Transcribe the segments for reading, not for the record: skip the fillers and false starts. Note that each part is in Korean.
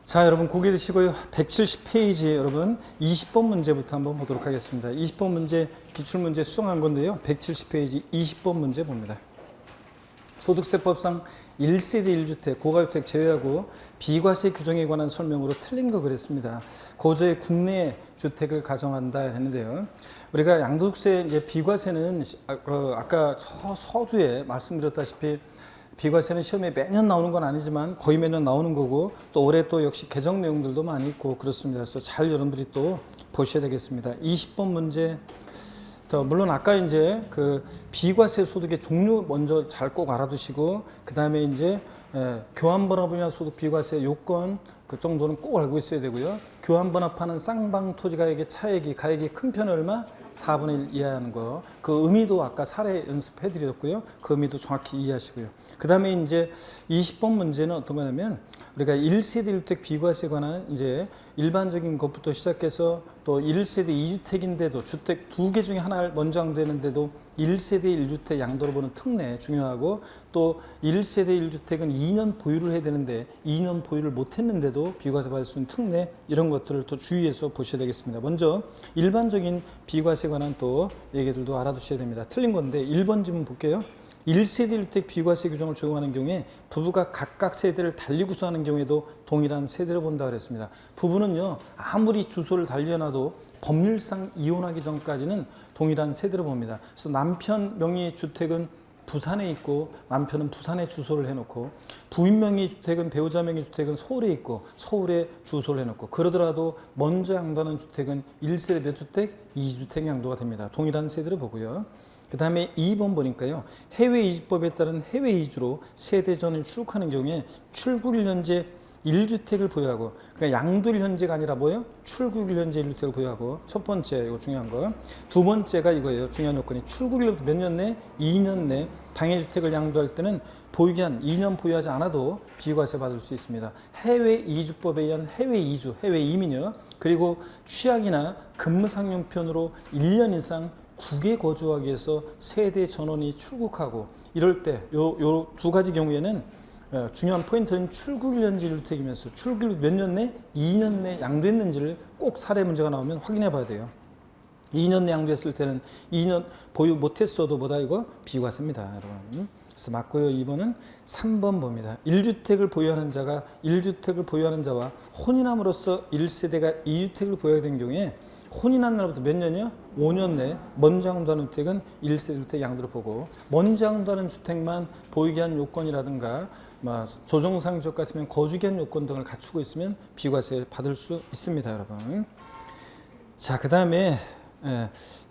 자, 여러분 고개 드시고요. 170페이지 여러분 20번 문제부터 한번 보도록 하겠습니다. 20번 문제 기출문제 수정한 건데요. 170페이지 20번 문제 봅니다. 소득세법상 1세대 1주택, 고가주택 제외하고 비과세 규정에 관한 설명으로 틀린 거 그랬습니다. 고저의 국내 주택을 가정한다 했는데요. 우리가 양도세 이제 비과세는 아까 서두에 말씀드렸다시피 비과세는 시험에 매년 나오는 건 아니지만 거의 매년 나오는 거고 또 올해 또 역시 개정 내용들도 많이 있고 그렇습니다. 그래서 잘 여러분들이 또 보셔야 되겠습니다. 20번 문제. 물론 아까 이제 그 비과세 소득의 종류 먼저 잘 꼭 알아두시고 그 다음에 이제 교환번화분야 소득 비과세 요건 그 정도는 꼭 알고 있어야 되고요. 교환번합하는 쌍방 토지가액의 차액이 가액이 큰 편이 얼마? 4분의 1 이하하는 거. 그 의미도 아까 사례 연습해 드렸고요. 그 의미도 정확히 이해하시고요. 그 다음에 이제 20번 문제는 어떤 거냐면 우리가 1세대 1주택 비과세에 관한 이제 일반적인 것부터 시작해서 또 1세대 2주택인데도 주택 2개 중에 하나를 먼저 양도되는데도 1세대 1주택 양도로 보는 특례 중요하고 또 1세대 1주택은 2년 보유를 해야 되는데 2년 보유를 못 했는데도 비과세 받을 수 있는 특례 이런 것들을 또 주의해서 보셔야 되겠습니다. 먼저 일반적인 비과세에 관한 또 얘기들도 알아두셔야 됩니다. 틀린 건데 1번 지문 볼게요. 1세대 1주택 비과세 규정을 적용하는 경우에 부부가 각각 세대를 달리 구성하는 경우에도 동일한 세대를 본다 그랬습니다. 부부는요 아무리 주소를 달리해놔도 법률상 이혼하기 전까지는 동일한 세대를 봅니다. 그래서 남편 명의의 주택은 부산에 있고 남편은 부산에 주소를 해놓고 부인 명의 주택은 배우자 명의 주택은 서울에 있고 서울에 주소를 해놓고 그러더라도 먼저 양도하는 주택은 1세대 몇 주택? 2주택 양도가 됩니다. 동일한 세대를 보고요. 그 다음에 2번 보니까요. 해외 이주법에 따른 해외 이주로 세대 전을 출국하는 경우에 출국일 현재 1주택을 보유하고 그러니까 양도일 현재가 아니라 뭐예요? 출국일 현재 1주택을 보유하고 첫 번째 이거 중요한 거. 두 번째가 이거예요. 중요한 요건이 출국일로부터 몇 년 내? 2년 내 당해주택을 양도할 때는 보유기한 2년 보유하지 않아도 비과세 받을 수 있습니다. 해외 이주법에 의한 해외 이주, 해외 이민요. 그리고 취약이나 근무상용편으로 1년 이상 국외 거주하기 위해서 세대 전원이 출국하고 이럴 때 요 두 가지 경우에는 중요한 포인트는 출국일 현재 1주택이면서 출국일 몇 년 내? 2년 내 양도했는지를 꼭 사례 문제가 나오면 확인해 봐야 돼요. 2년 내 양도했을 때는 2년 보유 못했어도 뭐다 이거? 비과세입니다. 여러분. 그래서 맞고요. 2번은 3번 봅니다. 1주택을 보유하는 자가 1주택을 보유하는 자와 혼인함으로써 1세대가 2주택을 보유하게 된 경우에 혼인한 날부터 몇 년이요? 5년 내 먼저 양도하는 주택은 1세대 주택 양도를 보고 먼저 양도하는 주택만 보유기한 요건이라든가 조정상 지역 같으면 거주기한 요건 등을 갖추고 있으면 비과세 받을 수 있습니다. 여러분. 자, 그 다음에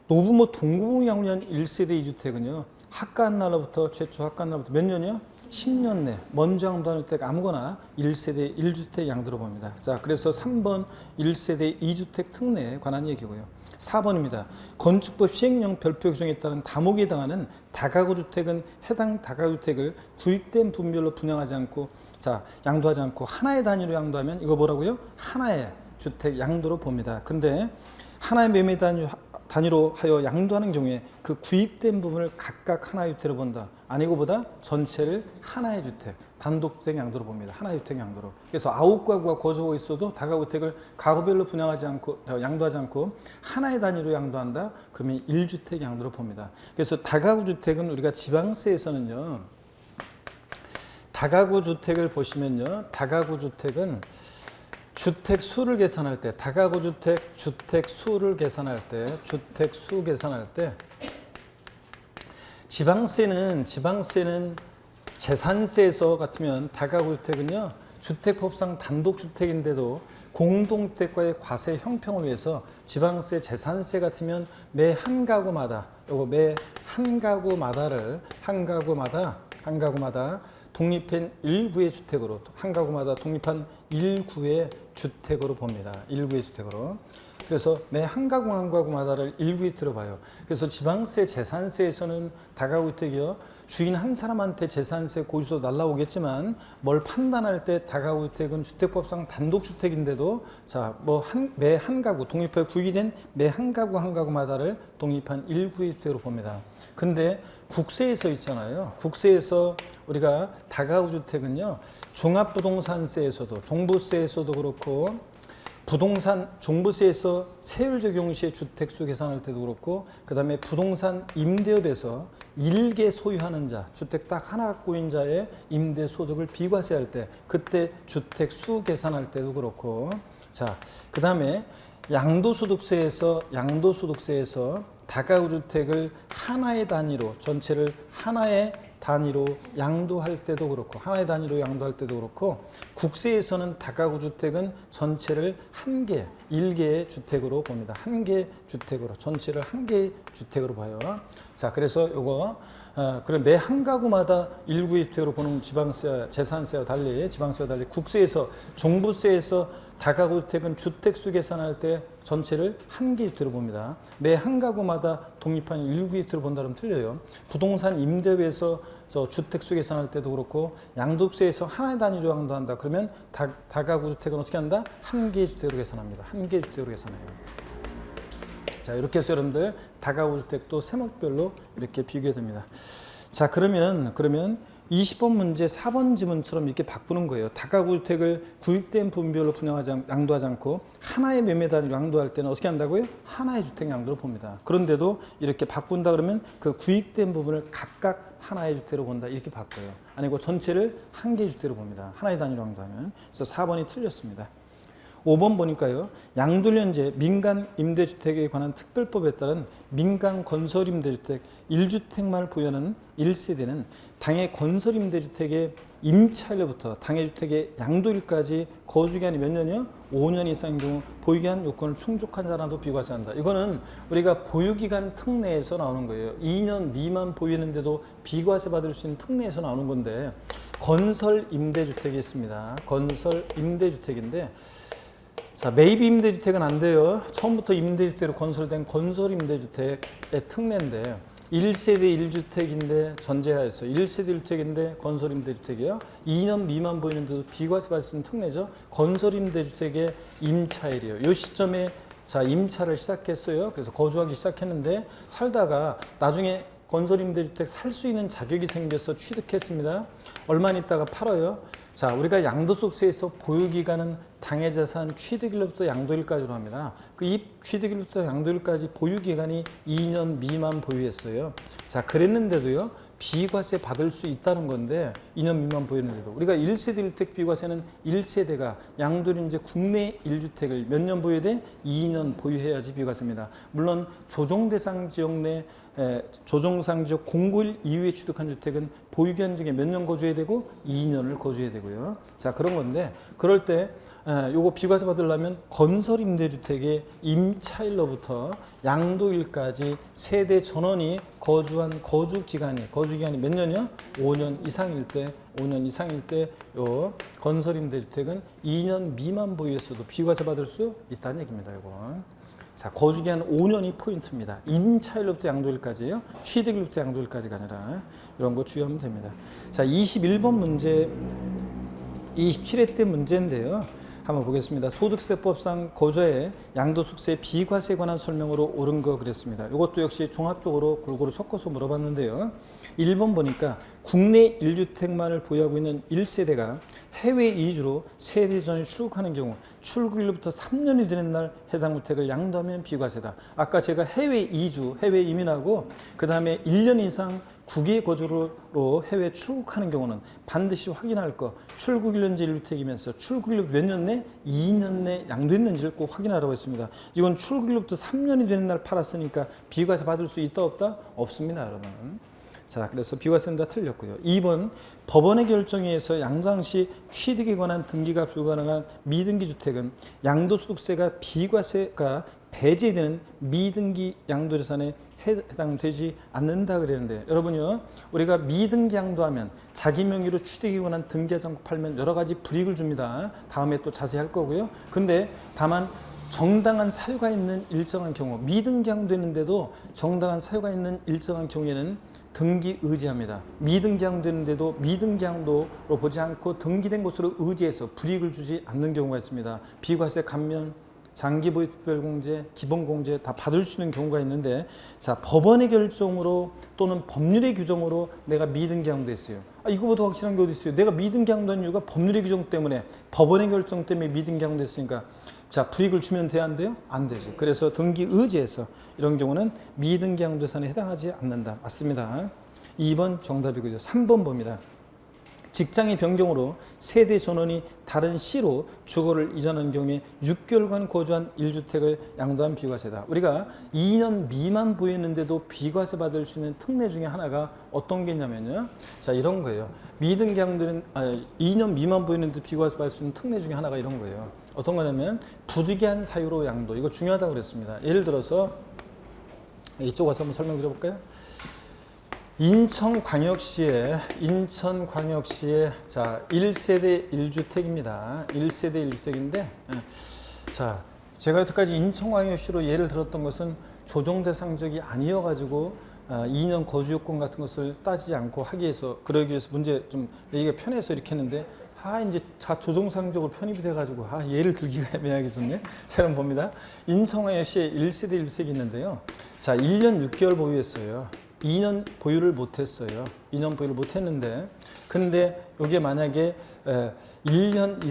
노부모 동거부 양도한 1세대 2주택은요. 합가한 날로부터 최초 합가한 날부터 몇 년이요? 10년 내 먼저 양도하는 주택 아무거나 1세대 1주택 양도로 봅니다. 자, 그래서 3번 1세대 2주택 특례에 관한 얘기고요. 4번입니다. 건축법 시행령 별표 규정에 따른 다목에 해당하는 다가구 주택은 해당 다가구 주택을 구입된 분별로 분양하지 않고 양도하지 않고 하나의 단위로 양도하면 이거 뭐라고요? 하나의 주택 양도로 봅니다. 근데 하나의 매매 단위로 하여 양도하는 경우에 그 구입된 부분을 각각 하나의 주택으로 본다. 아니고 보다 전체를 하나의 주택, 단독주택 양도로 봅니다. 하나의 주택 양도로. 그래서 9가구가 거주하고 있어도 다가구 주택을 가구별로 분양하지 않고 양도하지 않고 하나의 단위로 양도한다. 그러면 1주택 양도로 봅니다. 그래서 다가구 주택은 우리가 지방세에서는요. 다가구 주택을 보시면요. 다가구 주택은 주택 수를 계산할 때 다가구 주택 수를 계산할 때 주택 수 계산할 때 지방세는 재산세에서 같으면 다가구 주택은요. 주택법상 단독주택인데도 공동주택과의 과세 형평을 위해서 지방세 재산세 같으면 매 한 가구마다 독립한 일구의 주택으로 한 가구마다 독립한 일구의 주택으로 봅니다. 일구의 주택으로. 그래서 매 한 가구 한 가구마다를 1구이트로 봐요. 그래서 지방세, 재산세에서는 다가구주택이요. 주인 한 사람한테 재산세 고지서 날라오겠지만 뭘 판단할 때 다가구주택은 주택법상 단독주택인데도 자, 매 한 가구 독립하여 구입된 매 한 가구 한 가구마다를 독립한 1구이트로 봅니다. 근데 국세에서 있잖아요. 국세에서 우리가 다가구주택은요. 종합부동산세에서도 종부세에서도 그렇고 부동산 종부세에서 세율 적용 시에 주택수 계산할 때도 그렇고 그 다음에 부동산 임대업에서 일개 소유하는 자 주택 딱 하나 갖고 있는 자의 임대소득을 비과세할 때 그때 주택수 계산할 때도 그렇고 자 그 다음에 양도소득세에서 다가구주택을 하나의 단위로 전체를 하나의 단위로 양도할 때도 그렇고 하나의 단위로 양도할 때도 그렇고 국세에서는 다가구주택은 전체를 한 개, 1개의 주택으로 봅니다. 한 개 주택으로 전체를 한 개의 주택으로 봐요. 자, 그래서 요거 그럼 매 한 가구마다 1구의 주택으로 보는 지방세, 재산세와 달리 지방세와 달리 국세에서 종부세에서 다가구주택은 주택수 계산할 때 전체를 한 개 주택으로 봅니다. 매 한 가구마다 독립한 1구의 주택으로 본다면 틀려요. 부동산 임대업에서 저 주택수 계산할 때도 그렇고 양도세에서 하나의 단위로 양도한다. 그러면 다가구주택은 어떻게 한다? 한 개의 주택으로 계산합니다. 한 개의 주택으로 계산해요. 자, 이렇게 해서 여러분들 다가구주택도 세목별로 이렇게 비교됩니다. 자, 그러면 20번 문제 4번 지문처럼 이렇게 바꾸는 거예요. 다가구주택을 구획된 부분별로 양도하지 않고 하나의 매매 단위로 양도할 때는 어떻게 한다고요? 하나의 주택 양도를 봅니다. 그런데도 이렇게 바꾼다 그러면 그 구획된 부분을 각각 하나의 주택으로 본다 이렇게 바꿔요. 아니고 전체를 한 개의 주택으로 봅니다. 하나의 단위로 양도하면. 그래서 4번이 틀렸습니다. 5번 보니까요. 양도련제 민간 임대주택에 관한 특별법에 따른 민간 건설임대주택 1주택만을 보유하는 1세대는 당해 건설임대주택의 임차일로부터 당해 주택의 양도일까지 거주기간이 몇 년이요? 5년 이상인 경우 보유기간 요건을 충족한 자라도 비과세한다. 이거는 우리가 보유기간 특례에서 나오는 거예요. 2년 미만 보유했는데도 비과세 받을 수 있는 특례에서 나오는 건데 건설임대주택이 있습니다. 건설임대주택인데 자, 매입 임대주택은 안 돼요. 처음부터 임대주택으로 건설된 건설임대주택의 특례인데 1세대 1주택인데 전제하였어요. 1세대 1주택인데 건설임대주택이요. 2년 미만 보이는데도 비과세 받을 수 있는 특례죠. 건설임대주택의 임차일이에요. 이 시점에 자 임차를 시작했어요. 그래서 거주하기 시작했는데 살다가 나중에 건설임대주택 살 수 있는 자격이 생겨서 취득했습니다. 얼마 있다가 팔아요. 자, 우리가 양도소득세에서 보유기간은 당해자산 취득일로부터 양도일까지로 합니다. 그 이 취득일로부터 양도일까지 보유기간이 2년 미만 보유했어요. 자, 그랬는데도요. 비과세 받을 수 있다는 건데 2년 미만 보유했는데도 우리가 1세대 1주택 비과세는 1세대가 양도를 이제 국내 1주택을 몇 년 보유해야 돼? 2년 보유해야지 비과세입니다. 물론 조정대상 지역 내 조정상 지역 공고일 이후에 취득한 주택은 보유기간 중에 몇 년 거주해야 되고 2년을 거주해야 되고요. 자, 그런 건데 그럴 때 요거 비과세 받으려면 건설임대주택의 임차일로부터 양도일까지 세대 전원이 거주한 거주기간이 몇 년이요? 5년 이상일 때 요 건설임대주택은 2년 미만 보유했어도 비과세 받을 수 있다는 얘기입니다. 이거. 자, 거주기간 5년이 포인트입니다. 임차일로부터 양도일까지예요. 취득일로부터 양도일까지가 아니라 이런 거 주의하면 됩니다. 자, 21번 문제 27회 때 문제인데요. 한번 보겠습니다. 소득세법상 거주의 양도소득세 비과세에 관한 설명으로 옳은 거 그랬습니다. 이것도 역시 종합적으로 골고루 섞어서 물어봤는데요. 1번 보니까 국내 1주택만을 보유하고 있는 1세대가 해외 이주로 세대 전에 출국하는 경우 출국일로부터 3년이 되는 날 해당 주택을 양도하면 비과세다. 아까 제가 해외 이주, 해외 이민하고 그 다음에 1년 이상 국외 거주로 해외 출국하는 경우는 반드시 확인할 거. 출국 1년제 1주택이면서 출국일로 몇 년 내? 2년 내 양도했는지를 꼭 확인하라고 했습니다. 이건 출국일로부터 3년이 되는 날 팔았으니까 비과세 받을 수 있다 없다? 없습니다, 여러분. 자, 그래서 비과세는 다 틀렸고요. 2번 법원의 결정에 의해서 양도 당시 취득에 관한 등기가 불가능한 미등기 주택은 양도소득세가 비과세가 배제되는 미등기 양도재산에 해당되지 않는다 그랬는데 여러분요, 우리가 미등기 양도하면 자기 명의로 취득에 관한 등기하지 않고 팔면 여러 가지 불이익을 줍니다. 다음에 또 자세히 할 거고요. 근데 다만 정당한 사유가 있는 일정한 경우, 미등기항되는데도 정당한 사유가 있는 일정한 경우에는 등기 의지합니다. 미등기항되는데도 미등기항도로 보지 않고 등기된 곳으로 의지해서 불이익을 주지 않는 경우가 있습니다. 비과세 감면, 장기보유 특별공제, 기본공제 다 받을 수 있는 경우가 있는데, 자, 법원의 결정으로 또는 법률의 규정으로 내가 미등기항됐어요. 이거보다 확실한 게 어디 있어요? 내가 미등기항된 이유가 법률의 규정 때문에, 법원의 결정 때문에 미등기항됐으니까, 자, 불이익을 주면 돼야 안 돼요? 안 되죠. 그래서 등기 의지에서 이런 경우는 미등기항도산에 해당하지 않는다. 맞습니다. 2번 정답이고요. 3번 봅니다. 직장의 변경으로 세대 전원이 다른 시로 주거를 이전하는 경우에 6개월간 거주한 1주택을 양도한 비과세다. 우리가 2년 미만 보유했는데도 비과세 받을 수 있는 특례 중에 하나가 어떤 게 있냐면요. 자, 이런 거예요. 미등기항들은 2년 미만 보유했는데 비과세 받을 수 있는 특례 중에 하나가 이런 거예요. 어떤 거냐면 부득이한 사유로 양도. 이거 중요하다고 그랬습니다. 예를 들어서 이쪽 와서 한번 설명드려볼까요? 인천광역시에 자 1세대 1주택입니다. 1세대 1주택인데 자 제가 여태까지 인천광역시로 예를 들었던 것은 조정 대상적이 아니어가지고 2년 거주 요건 같은 것을 따지지 않고 그러기 위해서 문제 좀 얘기가 편해서 이렇게 했는데 이제 조정상적으로 편입이 돼가지고 예를 들기가 애매하겠네. 자, 그럼 봅니다. 인천광역시에 1세대 1주택이 있는데요. 자 1년 6개월 보유했어요. 2년 보유를 못했어요. 2년 보유를 못했는데, 근데 이게 만약에 1년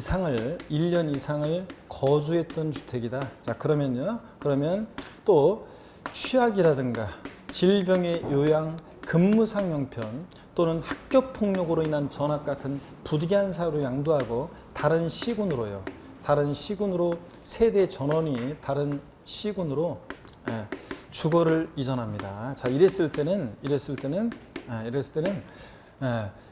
이상을 거주했던 주택이다. 자, 그러면 또 취약이라든가 질병의 요양, 근무상 형편 또는 학교폭력으로 인한 전학 같은 부득이한 사유로 양도하고 다른 시군으로 세대 전원이 다른 시군으로 주거를 이전합니다. 자, 이랬을 때는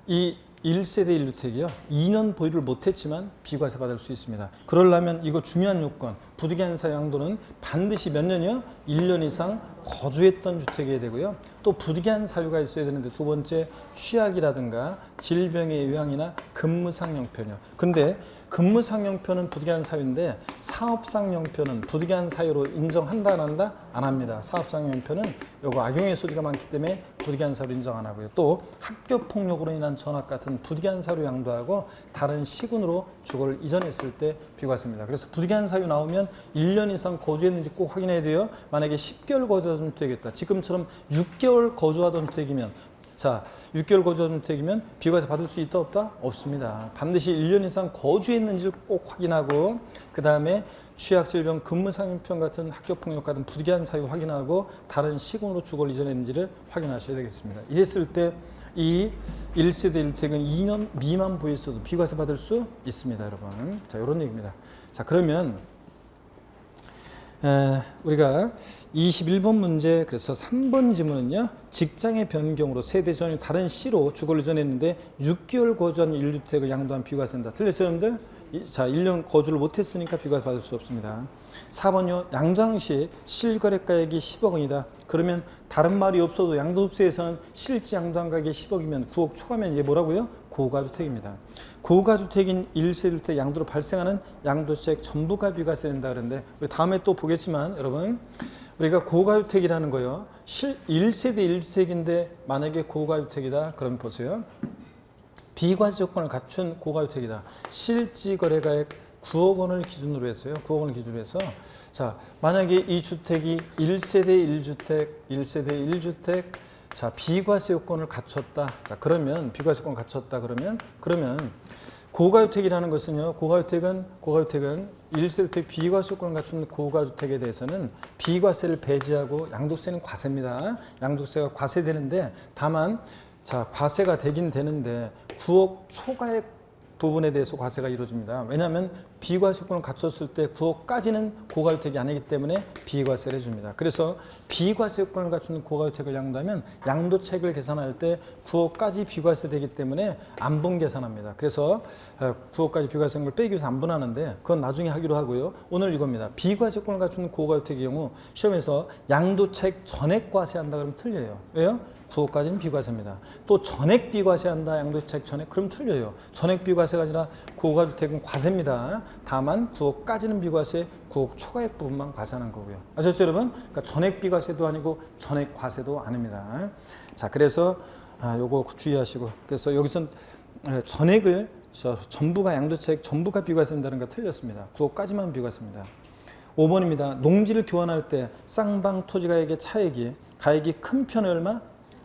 이 1세대 1주택이요. 2년 보유를 못했지만 비과세 받을 수 있습니다. 그러려면 이거 중요한 요건, 부득이한 사유 양도는 반드시 몇 년이요? 1년 이상 거주했던 주택이어야 되고요. 또 부득이한 사유가 있어야 되는데, 두 번째 취약이라든가 질병의 요양이나 근무상 형편이요. 근데 근무상 형편은 부득이한 사유인데 사업상 형편은 부득이한 사유로 인정한다 안 한다? 안 합니다. 사업상 형편은 요거 악용의 소지가 많기 때문에 부득이한 사유로 인정 안 하고요. 또 학교 폭력으로 인한 전학 같은 부득이한 사유 양도하고 다른 시군으로 주거를 이전했을 때 비과세입니다. 그래서 부득이한 사유 나오면 1년 이상 거주했는지 꼭 확인해야 돼요. 만약에 10개월 거주하던 주택이겠다. 지금처럼 6개월 거주하던 주택이면, 자, 6개월 거주하던 주택이면 비과세 받을 수 있다 없다? 없습니다. 반드시 1년 이상 거주했는지를 꼭 확인하고, 그 다음에 취약, 질병, 근무상형편 같은 학교폭력 같은 부득이한 사유 확인하고 다른 시군으로 주거를 이전했는지를 확인하셔야 되겠습니다. 이랬을 때 이 1세대 1주택은 2년 미만 보유했어도 비과세 받을 수 있습니다, 여러분. 자, 이런 얘기입니다. 자, 그러면 우리가 21번 문제, 그래서 3번 지문은요, 직장의 변경으로 세대 전이 다른 시로 주거를 이전했는데 6개월 거주한 1주택을 양도한 비과세입니다. 틀렸어요, 여러분들? 자, 1년 거주를 못했으니까 비과세 받을 수 없습니다. 4번요, 양도당 시 실거래가액이 10억 원이다. 그러면 다른 말이 없어도 양도세에서는 실제 양도한 가격이 10억이면 9억 초과면 얘 뭐라고요? 고가주택입니다. 고가주택인 1세주택 양도로 발생하는 양도세액 전부가 비과세된다 그러는데, 우리 다음에 또 보겠지만 여러분, 우리가 고가주택이라는 거요, 1세대 1주택인데 만약에 고가주택이다 그러면 보세요. 비과세 조건을 갖춘 고가주택이다. 실지거래가액 9억 원을 기준으로 했어요. 9억 원을 기준으로 해서, 자, 만약에 이 주택이 1세대 1주택, 자, 비과세 요건을 갖췄다. 자, 그러면 비과세 요건 갖췄다 그러면 고가주택이라는 것은요, 고가주택은 1세대 비과세 요건을 갖춘 고가주택에 대해서는 비과세를 배제하고 양도세는 과세입니다. 양도세가 과세되는데, 다만 자, 과세가 되긴 되는데 9억 초과액 부분에 대해서 과세가 이루어집니다. 왜냐하면 비과세 요건을 갖췄을 때 9억까지는 고가주택이 아니기 때문에 비과세를 해줍니다. 그래서 비과세 요건을 갖춘 고가주택을 양도하면 양도책을 계산할 때 9억까지 비과세 되기 때문에 안분 계산합니다. 그래서 9억까지 비과세인 걸 빼기 위해서 안분하는데, 그건 나중에 하기로 하고요. 오늘 이겁니다. 비과세 요건을 갖춘 고가주택의 경우 시험에서 양도책 전액 과세한다 그러면 틀려요. 왜요? 구호까지는 비과세입니다. 또 전액 비과세한다. 양도세액 전액. 그럼 틀려요. 전액 비과세가 아니라 구호가 주택은 과세입니다. 다만 구호까지는 비과세, 구호 초과액 부분만 과세하는 거고요. 아셨죠 여러분? 그러니까 전액 비과세도 아니고 전액 과세도 아닙니다. 자, 그래서 요거 주의하시고, 그래서 여기선 전액을 전부가 양도세액 전부가 비과세된다는 거 틀렸습니다. 구호까지만 비과세입니다. 5번입니다. 농지를 교환할 때 쌍방 토지가액의 차액이 가액이 큰 편의 얼마?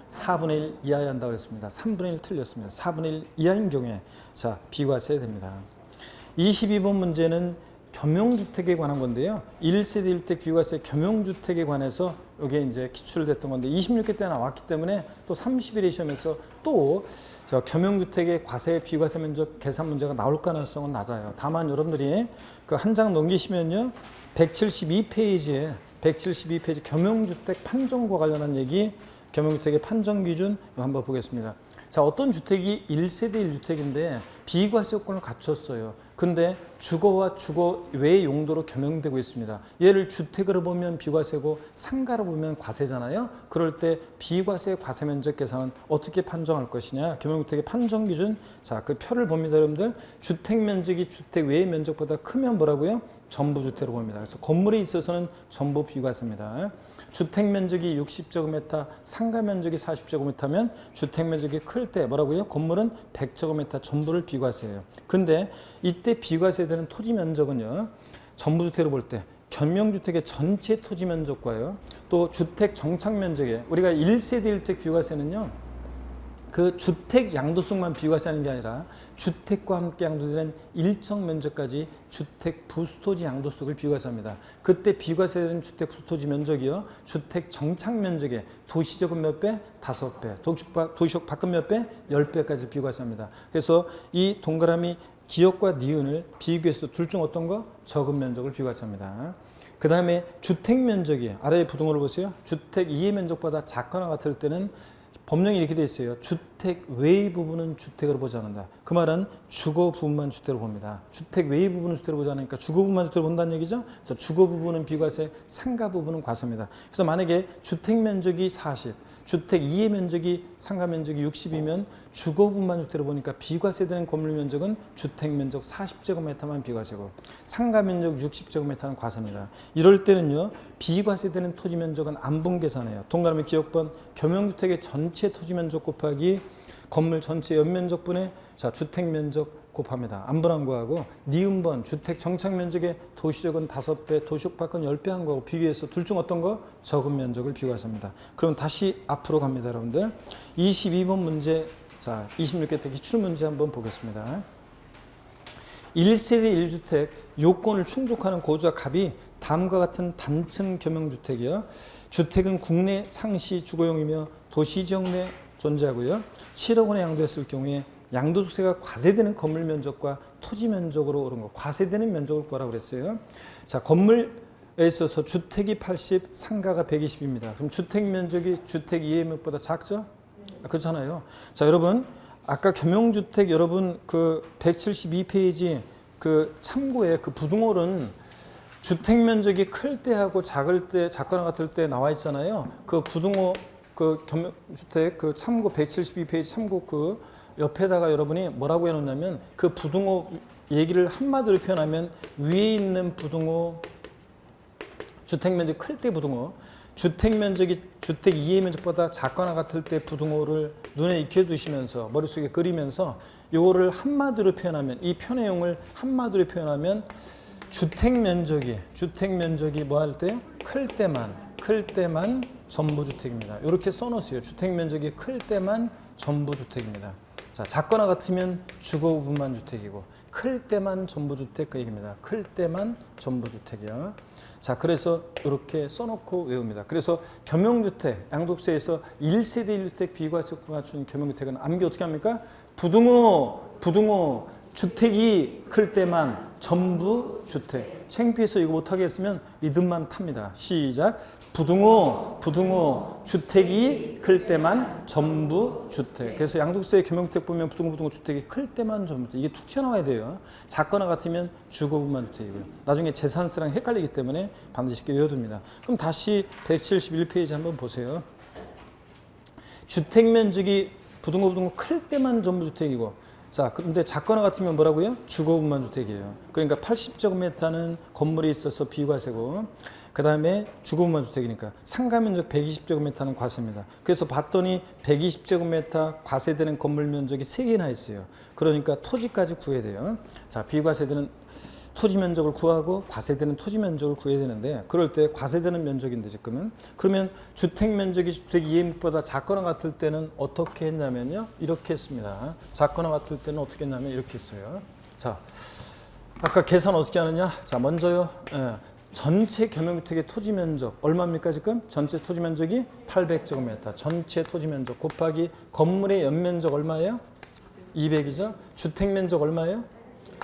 4분의 1 이하여야 한다고 그랬습니다. 3분의 1 틀렸습니다. 4분의 1 이하인 경우에 자 비과세 됩니다. 22번 문제는 겸용주택에 관한 건데요. 1세대 1주택 비과세 겸용주택에 관해서 이게 이제 기출됐던 건데 26회 때 나왔기 때문에 또 31회 시험에서 또 겸용주택의 과세 비과세 면적 계산 문제가 나올 가능성은 낮아요. 다만 여러분들이 그 한 장 넘기시면요. 172페이지에 172페이지 겸용주택 판정과 관련한 얘기, 겸용주택의 판정 기준 한번 보겠습니다. 자, 어떤 주택이 1세대 1주택인데 비과세 요건을 갖췄어요. 근데 주거와 주거 외의 용도로 겸용되고 있습니다. 얘를 주택으로 보면 비과세고 상가로 보면 과세잖아요. 그럴 때 비과세 과세 면적 계산은 어떻게 판정할 것이냐. 겸용주택의 판정 기준. 자, 그 표를 봅니다, 여러분들. 주택 면적이 주택 외의 면적보다 크면 뭐라고요? 전부 주택으로 봅니다. 그래서 건물에 있어서는 전부 비과세입니다. 주택 면적이 60제곱미터, 상가 면적이 40제곱미터면 주택 면적이 클 때 뭐라고요? 건물은 100제곱미터 전부를 비과세해요. 근데 이때 비과세되는 토지 면적은요. 전부 주택으로 볼 때 겸용주택의 전체 토지 면적과요. 또 주택 정착 면적에 우리가 1세대 1주택 비과세는요. 그 주택 양도성만 비과세하는 게 아니라 주택과 함께 양도되는 일정 면적까지 주택 부수토지 양도성을 비과세합니다. 그때 비과세되는 주택 부수토지 면적이요. 주택 정착 면적의 도시적은 몇 배? 5배. 도시적 밖은 몇 배? 10배까지 비과세합니다. 그래서 이 동그라미 기역과 니은을 비교해서 둘 중 어떤 거? 적은 면적을 비과세합니다. 그 다음에 주택 면적이 아래의 부등호를 보세요. 주택 이해 면적보다 작거나 같을 때는 법령이 이렇게 되어 있어요. 주택 외의 부분은 주택으로 보지 않는다. 그 말은 주거 부분만 주택으로 봅니다. 주택 외의 부분은 주택으로 보지 않으니까 주거 부분만 주택으로 본다는 얘기죠. 그래서 주거 부분은 비과세, 상가 부분은 과세입니다. 그래서 만약에 주택 면적이 40, 주택 이해 면적이 상가 면적이 60이면 주거 부분만 주택으로 보니까 비과세되는 건물 면적은 주택 면적 40제곱미터만 비과세고 상가 면적 60제곱미터는 과세입니다. 이럴 때는요. 비과세되는 토지 면적은 안분 계산해요. 동그라미 기억번 겸용주택의 전체 토지 면적 곱하기 건물 전체 연면적분의 자 주택 면적 곱합니다. 안분한 거하고 니은번 주택 정착 면적의 도시적은 5배, 도시적 밖은 10배 한 거하고 비교해서 둘 중 어떤 거? 적은 면적을 비과세합니다. 그럼 다시 앞으로 갑니다, 여러분들. 22번 문제, 자 26회 때 기출 문제 한번 보겠습니다. 1세대 1주택 요건을 충족하는 고주와 갑이 다음과 같은 단층 겸용주택이요. 주택은 국내 상시 주거용이며 도시 지역 내 존재하고요. 7억 원에 양도했을 경우에 양도소득세가 과세되는 건물 면적과 토지 면적으로 오른 거, 과세되는 면적을 구하라고 그랬어요. 자, 건물에 있어서 주택이 80, 상가가 120입니다. 그럼 주택 면적이 주택 이해면보다 작죠? 그렇잖아요. 자, 여러분, 아까 겸용주택 여러분 그 172페이지 그 참고에 그 부등홀은 주택 면적이 클 때하고 작을 때, 작거나 같을 때 나와 있잖아요. 그 부등호 그 겸용주택 그 참고 172페이지 참고 그 옆에다가 여러분이 뭐라고 해놓냐면 그 부등호 얘기를 한마디로 표현하면 위에 있는 부등호 주택면적 클 때 부등호 주택면적이 주택 이해 면적보다 작거나 같을 때 부등호를 눈에 익혀두시면서 머릿속에 그리면서 요거를 한마디로 표현하면 이 표내용을 한마디로 표현하면 주택면적이 뭐 할 때요? 클 때만 전부주택입니다. 이렇게 써놓으세요. 주택면적이 클 때만 전부주택입니다. 자, 작거나 같으면 주거 부분만 주택이고 클 때만 전부주택 그 얘기입니다. 클 때만 전부주택이요. 자, 그래서 이렇게 써놓고 외웁니다. 그래서 겸용주택, 양도세에서 1세대 1주택 비과세 맞춘 겸용주택은 암기 어떻게 합니까? 부등호 주택이 클 때만 전부주택. 창피해서 이거 못하게 했으면 리듬만 탑니다. 시작. 부등호 주택이 클 때만 전부주택. 그래서 양도세 겸용주택 보면 부등호 주택이 클 때만 전부주택. 이게 툭 튀어나와야 돼요. 작거나 같으면 주거부만 주택이고요. 나중에 재산세랑 헷갈리기 때문에 반드시 외워둡니다. 그럼 다시 171페이지 한번 보세요. 주택 면적이 부등호 클 때만 전부주택이고, 자, 그런데 작거나 같으면 뭐라고요? 주거분만 주택이에요. 그러니까 80제곱미터는 건물이 있어서 비과세고, 그 다음에 주거분만 주택이니까 상가면적 120제곱미터는 과세입니다. 그래서 봤더니 120제곱미터 과세되는 건물 면적이 3개나 있어요. 그러니까 토지까지 구해야 돼요. 자, 비과세되는 토지 면적을 구하고 과세되는 토지 면적을 구해야 되는데, 그럴 때 과세되는 면적인데 지금은, 그러면 주택 면적이 주택 이해물보다 작거나 같을 때는 어떻게 했냐면요, 이렇게 했습니다. 작거나 같을 때는 어떻게 했냐면 이렇게 했어요. 자, 아까 계산 어떻게 하느냐? 자, 먼저요, 전체 겸용주택의 토지 면적 얼마입니까 지금? 전체 토지 면적이 800제곱미터. 전체 토지 면적 곱하기 건물의 연면적 얼마예요? 200이죠. 주택 면적 얼마예요?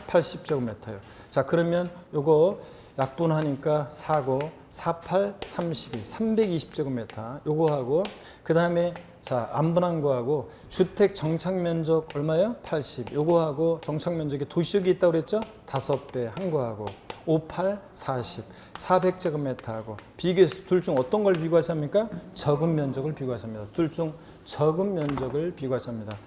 80제곱미터요. 자, 그러면 요거 약분하니까 4고 48, 32, 320제곱미터 요거 하고, 그 다음에 자, 안분한 거하고 주택 정착 면적 얼마예요? 80. 요거 하고 정착 면적에 도시역이 있다고 그랬죠? 5배 한 거하고 58, 40, 400제곱미터하고 비교해서 둘 중 어떤 걸 비과세합니까? 적은 면적을 비과세합니다. 둘 중 적은 면적을 비과세합니다.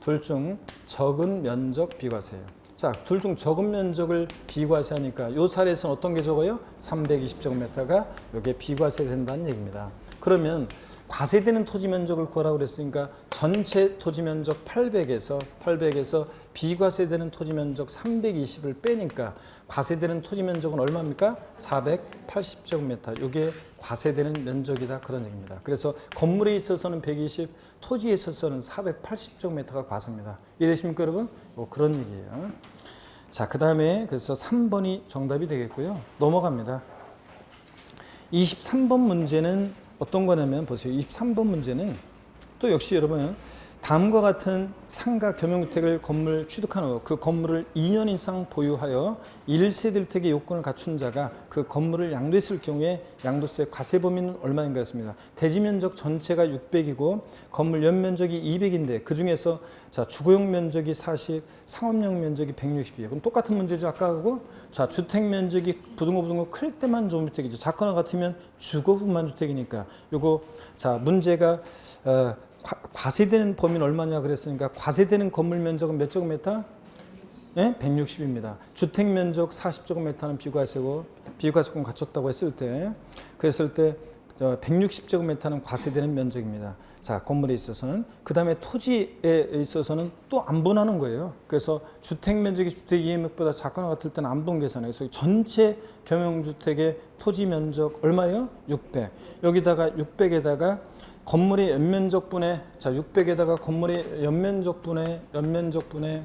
둘 중 적은 면적 비과세예요. 자, 둘 중 적은 면적을 비과세하니까 이 사례에서는 어떤 게 적어요? 320제곱미터가 이게 비과세 된다는 얘기입니다. 그러면 과세되는 토지 면적을 구하라고 그랬으니까 전체 토지 면적 800에서 비과세되는 토지 면적 320을 빼니까 과세되는 토지 면적은 얼마입니까? 480제곱미터. 이게 과세되는 면적이다, 그런 얘기입니다. 그래서 건물에 있어서는 120, 토지에 있어서는 480제곱미터가 과세입니다. 이해되십니까, 여러분? 그런 얘기예요. 자, 그 다음에 그래서 3번이 정답이 되겠고요. 넘어갑니다. 23번 문제는 어떤 거냐면 보세요. 23번 문제는 또 역시 여러분은 다음과 같은 상가 겸용주택을 건물 취득한 후 그 건물을 2년 이상 보유하여 1세대 주택의 요건을 갖춘 자가 그 건물을 양도했을 경우에 양도세 과세 범위는 얼마인가 했습니다. 대지 면적 전체가 600이고 건물 연면적이 200인데 그 중에서 자, 주거용 면적이 40, 상업용 면적이 160이에요. 그럼 똑같은 문제죠, 아까하고. 자, 주택 면적이 부등호 클 때만 전부주택이죠. 작거나 같으면 주거분만 주택이니까 요거 자, 문제가 과세되는 범위는 얼마냐 그랬으니까 과세되는 건물 면적은 몇 제곱미터? 예? 160입니다. 주택 면적 40제곱미터는 비과세고 비과세권 갖췄다고 했을 때, 그랬을 때 160제곱미터는 과세되는 면적입니다. 자, 건물에 있어서는. 그 다음에 토지에 있어서는 또 안분하는 거예요. 그래서 주택 면적이 주택 이해면적보다 작거나 같을 때는 안분 계산해요. 그래서 전체 겸용주택의 토지 면적 얼마예요? 600. 여기다가 600에다가 건물의 연면적분의, 자, 600에다가 건물의 연면적분의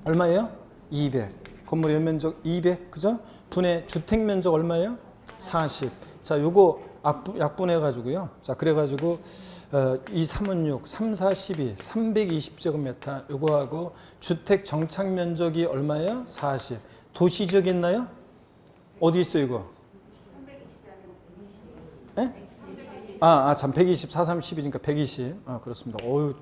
얼마예요? 200. 건물의 연면적 200, 그죠? 분의 주택 면적 얼마예요? 40. 자, 요거 약분해 가지고요. 자, 그래 가지고 2, 3은 6, 3, 4, 12, 320제곱미터 요거하고 주택 정착 면적이 얼마예요? 40. 도시지역 있나요? 어디 있어요, 이거? 예? 참 120, 4, 3, 12니까 120. 그렇습니다. 어유,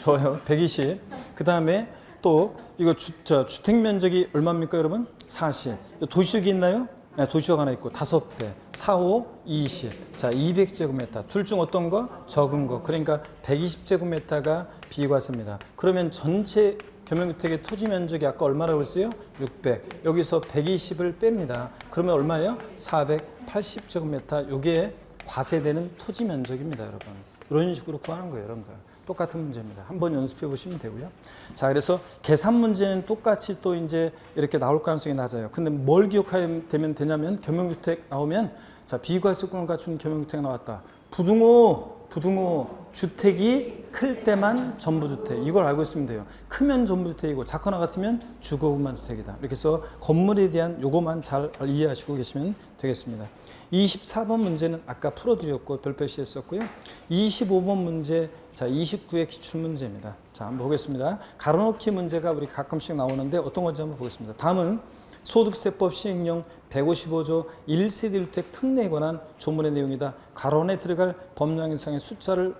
좋아요. 120. 그 다음에 또 이거 주택 면적이 얼마입니까, 여러분? 40. 도시역이 있나요? 네, 도시역 하나 있고 5배. 4, 5, 20. 자, 200제곱미터. 둘 중 어떤 거? 적은 거. 그러니까 120제곱미터가 비과세입니다. 그러면 전체 겸용주택의 토지 면적이 아까 얼마라고 했어요? 600. 여기서 120을 뺍니다. 그러면 얼마예요? 480제곱미터. 요게 과세되는 토지 면적입니다, 여러분. 이런 식으로 구하는 거예요, 여러분들. 똑같은 문제입니다. 한번 연습해 보시면 되고요. 자, 그래서 계산 문제는 똑같이 또 이제 이렇게 나올 가능성이 낮아요. 근데 뭘 기억하면 되냐면 겸용주택 나오면 자, 비과세권을 갖춘 겸용주택 나왔다. 부등호 주택이 클 때만 전부주택. 이걸 알고 있으면 돼요. 크면 전부주택이고 작거나 같으면 주거분만 주택이다. 이렇게 해서 건물에 대한 요거만 잘 이해하시고 계시면 되겠습니다. 24번 문제는 아까 풀어드렸고 별표시 했었고요. 25번 문제, 자, 29의 기출문제입니다. 자, 한번 보겠습니다. 가로넣기 문제가 우리 가끔씩 나오는데 어떤 건지 한번 보겠습니다. 다음은 소득세법 시행령 155조 1세대 주택 특례에 관한 조문의 내용이다. 가론에 들어갈 법령상의 숫자를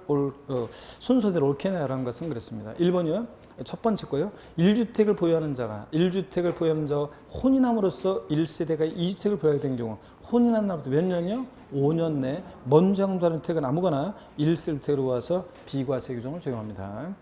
순서대로 옳게 내라는 것은 그랬습니다. 1번이요. 첫 번째 거요. 1주택을 보유하는 자가 혼인함으로써 1세대가 2주택을 보유하게 된 경우 혼인한 날부터 몇 년이요? 5년 내 먼저 양도하는 주택은 아무거나 1세대로 와서 비과세 규정을 적용합니다.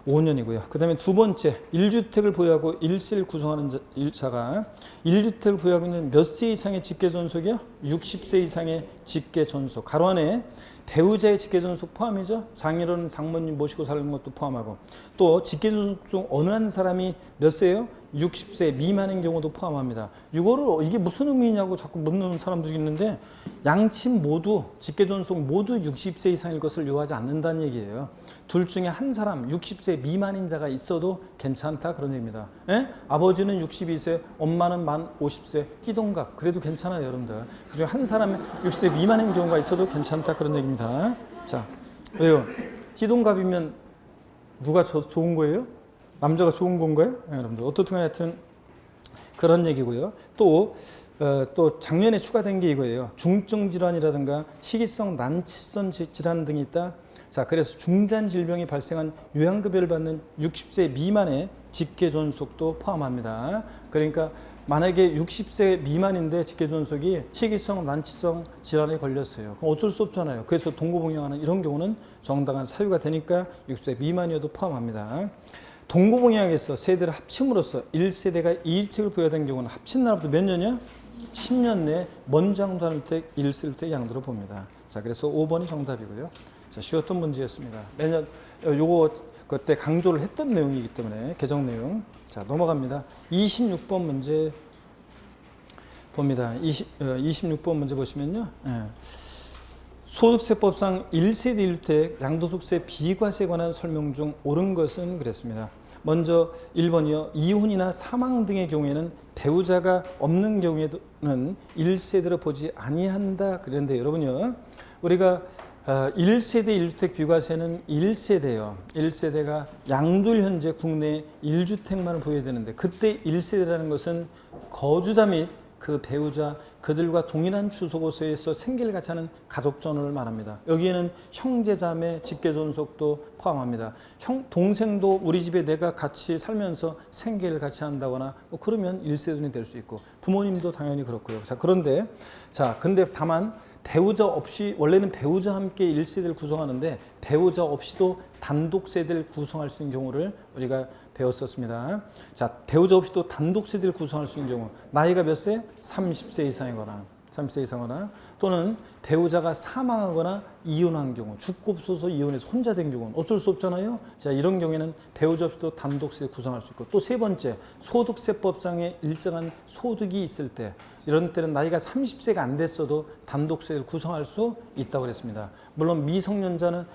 5년이고요. 그 다음에 두 번째 1주택을 보유하고 1세를 구성하는 자가 1주택을 보유하고 있는 몇 세 이상의 직계존속이요? 60세 이상의 직계존속. 가로 안에 배우자의 직계존속 포함이죠. 장인어른, 장모님 모시고 사는 것도 포함하고 또 직계존속 중 어느 한 사람이 몇 세예요? 60세 미만인 경우도 포함합니다. 이게 무슨 의미냐고 자꾸 묻는 사람들이 있는데 양친 모두 직계존속 모두 60세 이상일 것을 요하지 않는다는 얘기예요. 둘 중에 한 사람 60세 미만인 자가 있어도 괜찮다 그런 얘기입니다. 에? 아버지는 62세, 엄마는 만 50세, 띠동갑 그래도 괜찮아요 여러분들. 그중에 한 사람이 60세 미만인 경우가 있어도 괜찮다 그런 얘기입니다. 자, 왜요? 띠동갑이면 누가 좋은 거예요? 남자가 좋은 건가요? 네, 여러분들 어떻든 하여튼 그런 얘기고요. 또 작년에 추가된 게 이거예요. 중증 질환이라든가 희귀성 난치성 질환 등이 있다. 자, 그래서 중대한 질병이 발생한 요양급여를 받는 60세 미만의 직계존속도 포함합니다. 그러니까 만약에 60세 미만인데 직계존속이 희귀성 난치성 질환에 걸렸어요. 그럼 어쩔 수 없잖아요. 그래서 동고봉양하는 이런 경우는 정당한 사유가 되니까 60세 미만이어도 포함합니다. 동고봉양에서 세대를 합침으로써 1세대가 2주택을 보유하던 경우는 합친 날부터 몇 년이요? 10년 내에 먼저 양도하는 주택 1세대 양도로 봅니다. 자, 그래서 5번이 정답이고요. 자, 쉬웠던 문제였습니다. 매년 요거 그때 강조를 했던 내용이기 때문에 개정 내용. 자, 넘어갑니다. 26번 문제 봅니다. 26번 문제 보시면요. 소득세법상 1세대 1주택 양도소득세 비과세에 관한 설명 중 옳은 것은 그랬습니다. 먼저 1번이요. 이혼이나 사망 등의 경우에는 배우자가 없는 경우에는 1세대로 보지 아니한다 그랬는데 여러분요. 우리가 1세대 1주택 비과세는 1세대요. 1세대가 양도일 현재 국내에 1주택만을 보여야 되는데 그때 1세대라는 것은 거주자 및 그 배우자 그들과 동일한 주소곳에서 생계를 같이 하는 가족전원을 말합니다. 여기에는 형제자매 직계존속도 포함합니다. 동생도 우리 집에 내가 같이 살면서 생계를 같이 한다거나 뭐 그러면 1세대는 될 수 있고 부모님도 당연히 그렇고요. 자, 그런데 근데 다만 배우자 없이 원래는 배우자와 함께 1세대를 구성하는데 배우자 없이도 단독 세대를 구성할 수 있는 경우를 우리가 배웠었습니다. 자, 배우자 없이도 단독 세대를 구성할 수 있는 경우 나이가 몇 세? 30세 이상이거나 또는 배우자가 사망하거나 이혼한 경우 죽고 없어서 이혼해서 혼자 된 경우는 어쩔 수 없잖아요. 자, 이런 경우에는 배우자 없이도 단독 세대 구성할 수 있고 또 세 번째 소득세법상의 일정한 소득이 있을 때 이런 때는 나이가 30세가 안 됐어도 단독 세대를 구성할 수 있다고 그랬습니다. 물론 미성년자는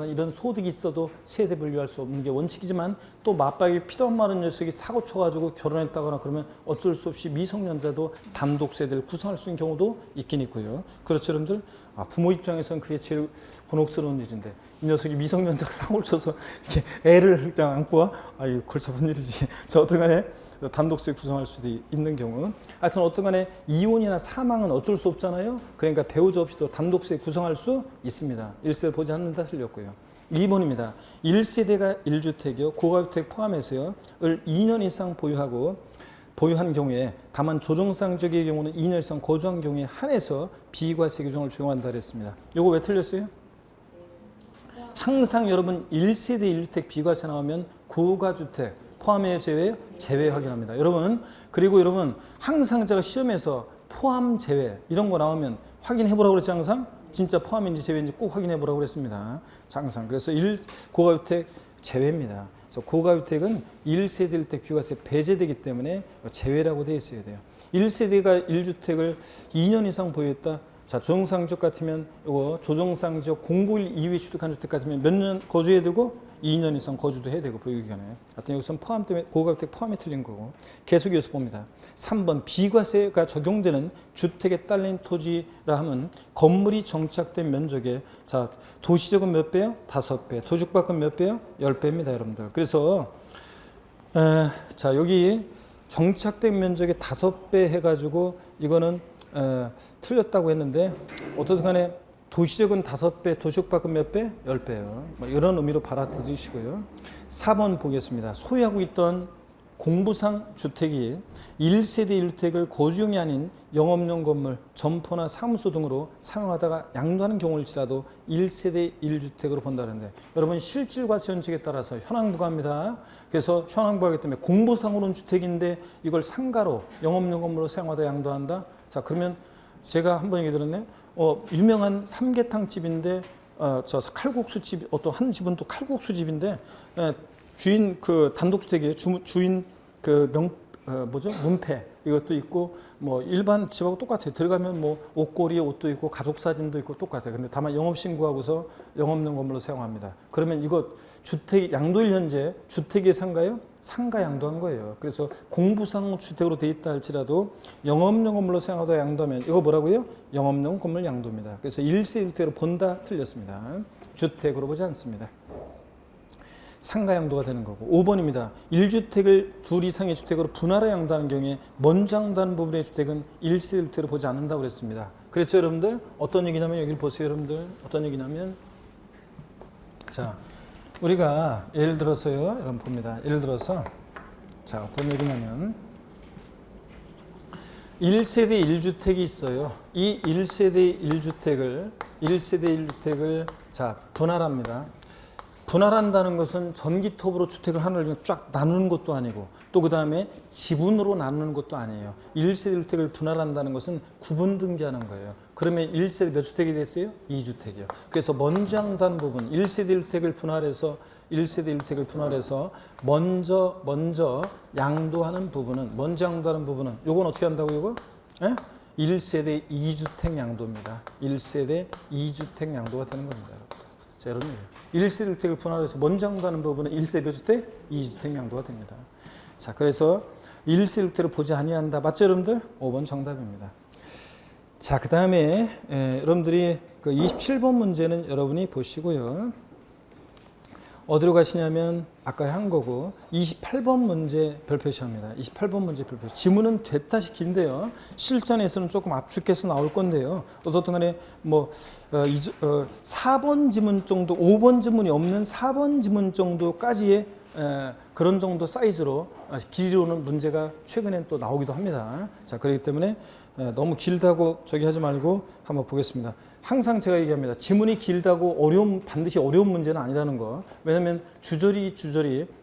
이런 소득이 있어도 세대 분류할 수 없는 게 원칙이지만 또 맞박이 피도 안 마른 녀석이 사고 쳐가지고 결혼했다거나 그러면 어쩔 수 없이 미성년자도 단독 세대를 구성할 수 있는 경우도 있긴 있고요. 그렇죠, 여러분들? 부모 입장에서는 그게 제일 곤혹스러운 일인데 이 녀석이 미성년자가 사고를 쳐서 이렇게 애를 그냥 안고 와? 이거 골치 아픈 일이지. 자, 어떤간에 단독세 구성할 수도 있는 경우. 하여튼 어떤간에 이혼이나 사망은 어쩔 수 없잖아요. 그러니까 배우자 없이도 단독세 구성할 수 있습니다. 1세를 보지 않는다 틀렸고요. 2번입니다. 1세대가 1주택이요. 고가주택 포함해서요. 을 2년 이상 보유한 경우에 다만 조정상적의 경우는 2년 이상 거주한 경우에 한해서 비과세 규정을 적용한다 그랬습니다. 요거 왜 틀렸어요? 항상 여러분 1세대 1주택 비과세 나오면 고가주택 포함해 제외? 제외 확인합니다. 여러분 그리고 여러분 항상 제가 시험에서 포함 제외 이런 거 나오면 확인해 보라고 그랬지 항상? 진짜 포함인지 제외인지 꼭 확인해 보라고 그랬습니다. 항상. 그래서 고가주택 제외입니다. 그래서 고가주택은 1세대 1주택 비과세 배제되기 때문에 제외라고 되어 있어야 돼요. 1세대가 1주택을 2년 이상 보유했다. 자, 조정상적 같으면 이거 조정상적 공고일 이후에 취득한 주택 같으면 몇 년 거주해야 되고 2년 이상 거주도 해야 되고 보유기간에. 하여튼 여기서는 포함 때문에 고가주택 포함이 틀린 거고. 계속 이어서 봅니다. 3번 비과세가 적용되는 주택에 딸린 토지라 하면 건물이 정착된 면적에 자, 도시적은 몇 배요? 5배. 도시밖은 몇 배요? 10배입니다, 여러분들. 그래서 자, 여기 정착된 면적의 5배 해가지고 이거는 틀렸다고 했는데 어떻든 간에 도시적은 5배, 도시적밖은 몇 배? 10배요. 뭐 이런 의미로 받아들이시고요. 4번 보겠습니다. 소유하고 있던 공부상 주택이 1세대 1주택을 거주용이 아닌 영업용 건물, 점포나 사무소 등으로 사용하다가 양도하는 경우일지라도 1세대 1주택으로 본다는데, 여러분 실질과세 원칙에 따라서 현황부가입니다. 그래서 현황부가이기 때문에 공부상으로는 주택인데 이걸 상가로 영업용 건물로 사용하다 양도한다. 자, 그러면 제가 한번 얘기 들었네. 유명한 삼계탕 집인데 저 칼국수 집, 어떤 한 집은 또 칼국수 집인데 주인 그 단독주택이에요. 주인 그 뭐죠? 문패 이것도 있고 뭐 일반 집하고 똑같아요. 들어가면 뭐 옷걸이에 옷도 있고 가족 사진도 있고 똑같아요. 근데 다만 영업 신고하고서 영업용 건물로 사용합니다. 그러면 이거 주택 양도일 현재 주택의 상가요? 상가 양도한 거예요. 그래서 공부상 주택으로 돼 있다 할지라도 영업용 건물로 사용하다 양도하면 이거 뭐라고요? 영업용 건물 양도입니다. 그래서 1세 주택으로 본다 틀렸습니다. 주택으로 보지 않습니다. 상가 양도가 되는 거고. 5번입니다. 1주택을 둘 이상의 주택으로 분할해 양도하는 경우에 먼저 양도하는 부분의 주택은 1세 주택으로 보지 않는다고 그랬습니다. 그랬죠, 여러분들? 어떤 얘기냐면 여기 보세요, 여러분들. 어떤 얘기냐면 자, 우리가 예를 들어서요, 여러분 봅니다. 예를 들어서 자, 어떤 얘기냐면 1세대 1주택이 있어요. 이 1세대 1주택을 자, 분할합니다. 분할한다는 것은 전기톱으로 주택을 하나를 쫙 나누는 것도 아니고 또 그 다음에 지분으로 나누는 것도 아니에요. 1세대 주택을 분할한다는 것은 구분 등기하는 거예요. 그러면 1세대 몇 주택이 됐어요? 2주택이요. 그래서 먼저 양도하는 부분, 1세대 주택을 분할해서 먼저 양도하는 부분은 요건 어떻게 한다고 이거? 1세대 2주택 양도입니다. 1세대 2주택 양도가 되는 겁니다. 자, 여러분. 1세대 주택을 분할해서 먼저 양도하는 부분은 1세대 주택, 2주택 양도가 됩니다. 자, 그래서 1세대 주택을 보지 아니한다. 맞죠, 여러분들? 5번 정답입니다. 자, 그 다음에 여러분들이 그 27번 문제는 여러분이 보시고요. 어디로 가시냐면 아까 한 거고 28번 문제 별표 시험입니다. 28번 문제 별표. 지문은 됐다시 긴데요. 실전에서는 조금 압축해서 나올 건데요. 어떻든 간에 뭐 4번 지문 정도, 5번 지문이 없는 4번 지문 정도까지의 그런 정도 사이즈로 길이로는 문제가 최근엔 또 나오기도 합니다. 자, 그렇기 때문에 너무 길다고 저기 하지 말고 한번 보겠습니다. 항상 제가 얘기합니다. 지문이 길다고 반드시 어려운 문제는 아니라는 거. 왜냐하면 주저리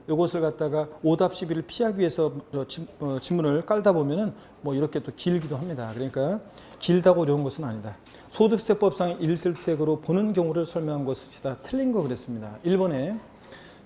이것을 갖다가 오답 시비를 피하기 위해서 지문을 깔다 보면은 뭐 이렇게 또 길기도 합니다. 그러니까 길다고 어려운 것은 아니다. 소득세법상 1세대택으로 보는 경우를 설명한 것이 다 틀린 거 그랬습니다. 1번에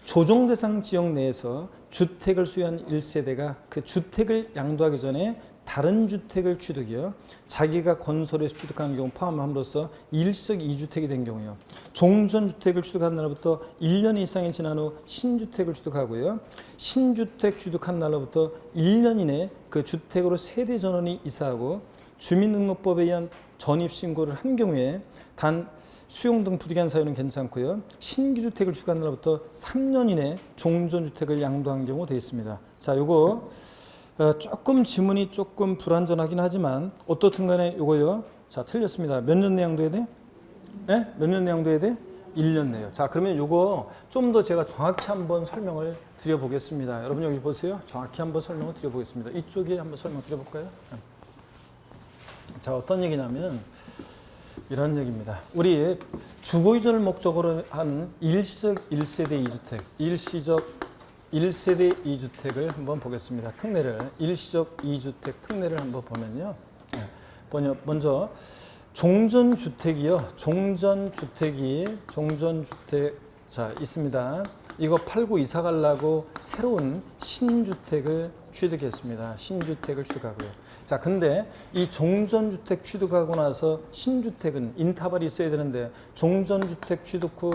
조정 대상 지역 내에서 주택을 소유한 1세대가 그 주택을 양도하기 전에 다른 주택을 취득이요. 자기가 건설해서 취득하는 경우 포함함으로써 일시적 2주택이 된 경우요. 종전주택을 취득한 날로부터 1년 이상이 지난 후 신주택을 취득하고요. 신주택 취득한 날로부터 1년 이내 그 주택으로 세대 전원이 이사하고 주민등록법에 의한 전입신고를 한 경우에 단 수용 등 부득이한 사유는 괜찮고요. 신규주택을 취득한 날로부터 3년 이내 종전주택을 양도한 경우 되어 있습니다. 자, 요거 조금 지문이 조금 불완전하긴 하지만 어떻든 간에 요거요. 자, 틀렸습니다. 몇 년 내 양도해야 돼? 네? 몇 년 내 양도해야 돼? 1년 내요. 자, 그러면 요거 좀 더 제가 정확히 한번 설명을 드려보겠습니다. 여러분 여기 보세요. 정확히 한번 설명을 드려보겠습니다. 이쪽에 한번 설명 드려볼까요? 자, 어떤 얘기냐면 이런 얘기입니다. 우리 주거 이전을 목적으로 한 일시적 1세대 2주택, 일시적 1세대 2주택을 한번 보겠습니다. 특례를 일시적 2주택 특례를 한번 보면요. 먼저 종전주택이요. 종전주택 자 있습니다. 이거 팔고 이사 가려고 새로운 신주택을 취득했습니다. 신주택을 취득하고요. 자, 근데 이 종전주택 취득하고 나서 신주택은 인터벌이 있어야 되는데 종전주택 취득 후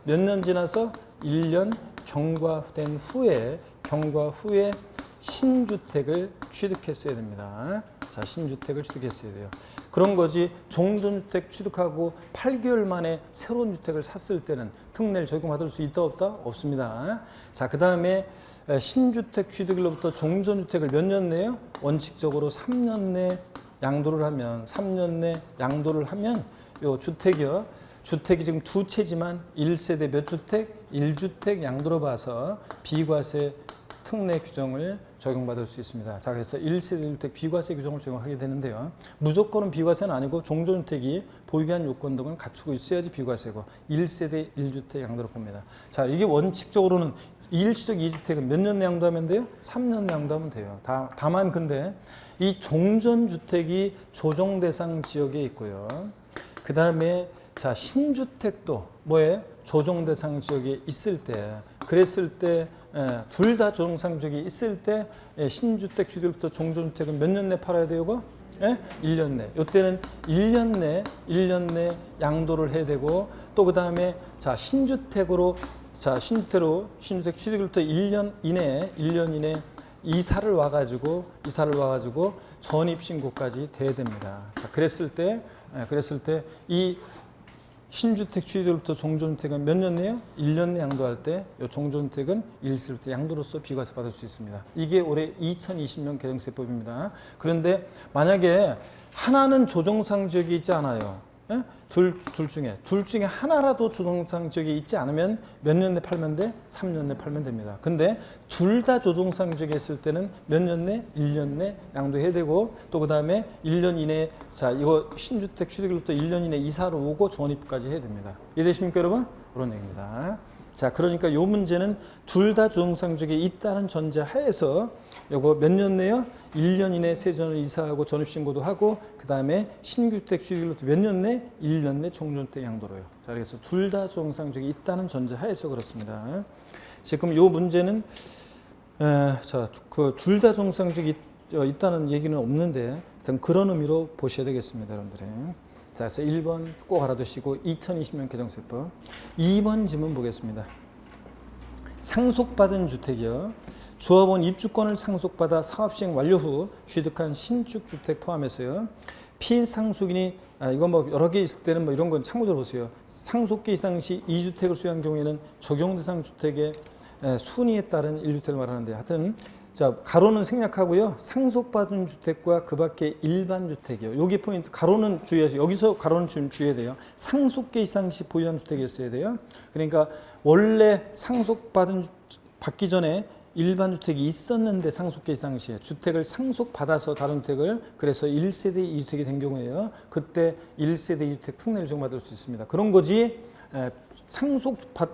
몇 년 지나서 1년 경과된 후에 신주택을 취득했어야 됩니다. 자, 신주택을 취득했어야 돼요. 그런 거지 종전주택 취득하고 8개월 만에 새로운 주택을 샀을 때는 특례를 적용받을 수 있다 없다? 없습니다. 자, 그 다음에 신주택 취득일로부터 종전주택을 몇 년 내요? 원칙적으로 3년 내 양도를 하면 요 주택이요. 주택이 지금 두 채지만 1세대 몇 주택? 1주택 양도로 봐서 비과세 특례 규정을 적용받을 수 있습니다. 자, 그래서 1세대 1주택 비과세 규정을 적용하게 되는데요. 무조건은 비과세는 아니고 종전주택이 보유한 요건 등을 갖추고 있어야지 비과세고 1세대 1주택 양도로 봅니다. 자, 이게 원칙적으로는 일시적 2주택은 몇 년 양도하면 돼요? 3년 양도하면 돼요. 다만 근데 이 종전주택이 조정 대상 지역에 있고요. 그 다음에 자, 신주택도 뭐에 조정 대상 지역에 있을 때, 그랬을 때 둘 다 조정 대상 지역에 있을 때 신주택 취득부터 종전주택은 몇 년 내 팔아야 돼요? 1년 내. 이때는 1년 내 양도를 해야 되고 또 그 다음에 자, 신주택 취득일부터 1년 이내 이사를 와가지고 전입신고까지 돼야 됩니다. 자, 그랬을 때 이 신주택 취득일부터 종전주택은 몇 년 내요? 1년 내 양도할 때 이 종전주택은 1세부터 양도로서 비과세 받을 수 있습니다. 이게 올해 2020년 개정세법입니다. 그런데 만약에 하나는 조정상 지역이 있지 않아요. 둘 중에 하나라도 조정상 지역에 있지 않으면 몇 년 내 팔면 돼? 3년 내 팔면 됩니다. 근데 둘 다 조정상 지역에 있을 때는 몇 년 내? 1년 내 양도해야 되고 또 그 다음에 1년 이내 자 이거 신주택 취득일부터 1년 이내 이사로 오고 전입까지 해야 됩니다. 이해되십니까 여러분? 그런 얘기입니다. 자, 그러니까 요 문제는 둘 다 조정상 지역에 있다는 전제하에서 요거 몇 년 내요? 1년 이내 세전을 이사하고 전입신고도 하고 그 다음에 신주택 취득일부터 몇 년 내? 1년 내 종전주택 양도로요. 자, 그래서 둘 다 조정상 지역에 있다는 전제하에서 그렇습니다. 지금 요 문제는 그 둘 다 조정상 지역에 있다는 얘기는 없는데 일단 그런 의미로 보셔야 되겠습니다, 여러분들이. 자, 그래서 1번 꼭 알아두시고 2020년 개정세법 2번 지문 보겠습니다. 상속받은 주택이요. 조합원 입주권을 상속받아 사업시행 완료 후 취득한 신축 주택 포함해서요. 피상속인이 이건 뭐 여러 개 있을 때는 뭐 이런 건 참고적으로 보세요. 상속기 이상 시 2주택을 소유한 경우에는 적용 대상 주택의 순위에 따른 1주택을 말하는데 하여튼 자, 가로는 생략하고요. 상속받은 주택과 그 밖에 일반 주택이요. 여기 포인트 가로는 주의해서 여기서 가로는 좀 주의해야 돼요. 상속계 이상 시 보유한 주택이었어야 돼요. 그러니까 원래 받기 전에 일반 주택이 있었는데 상속계 이상 시에 주택을 상속받아서 다른 주택을 그래서 1세대 2주택이 된 경우에요. 그때 1세대 2주택 특례를 적용받을 수 있습니다. 그런 거지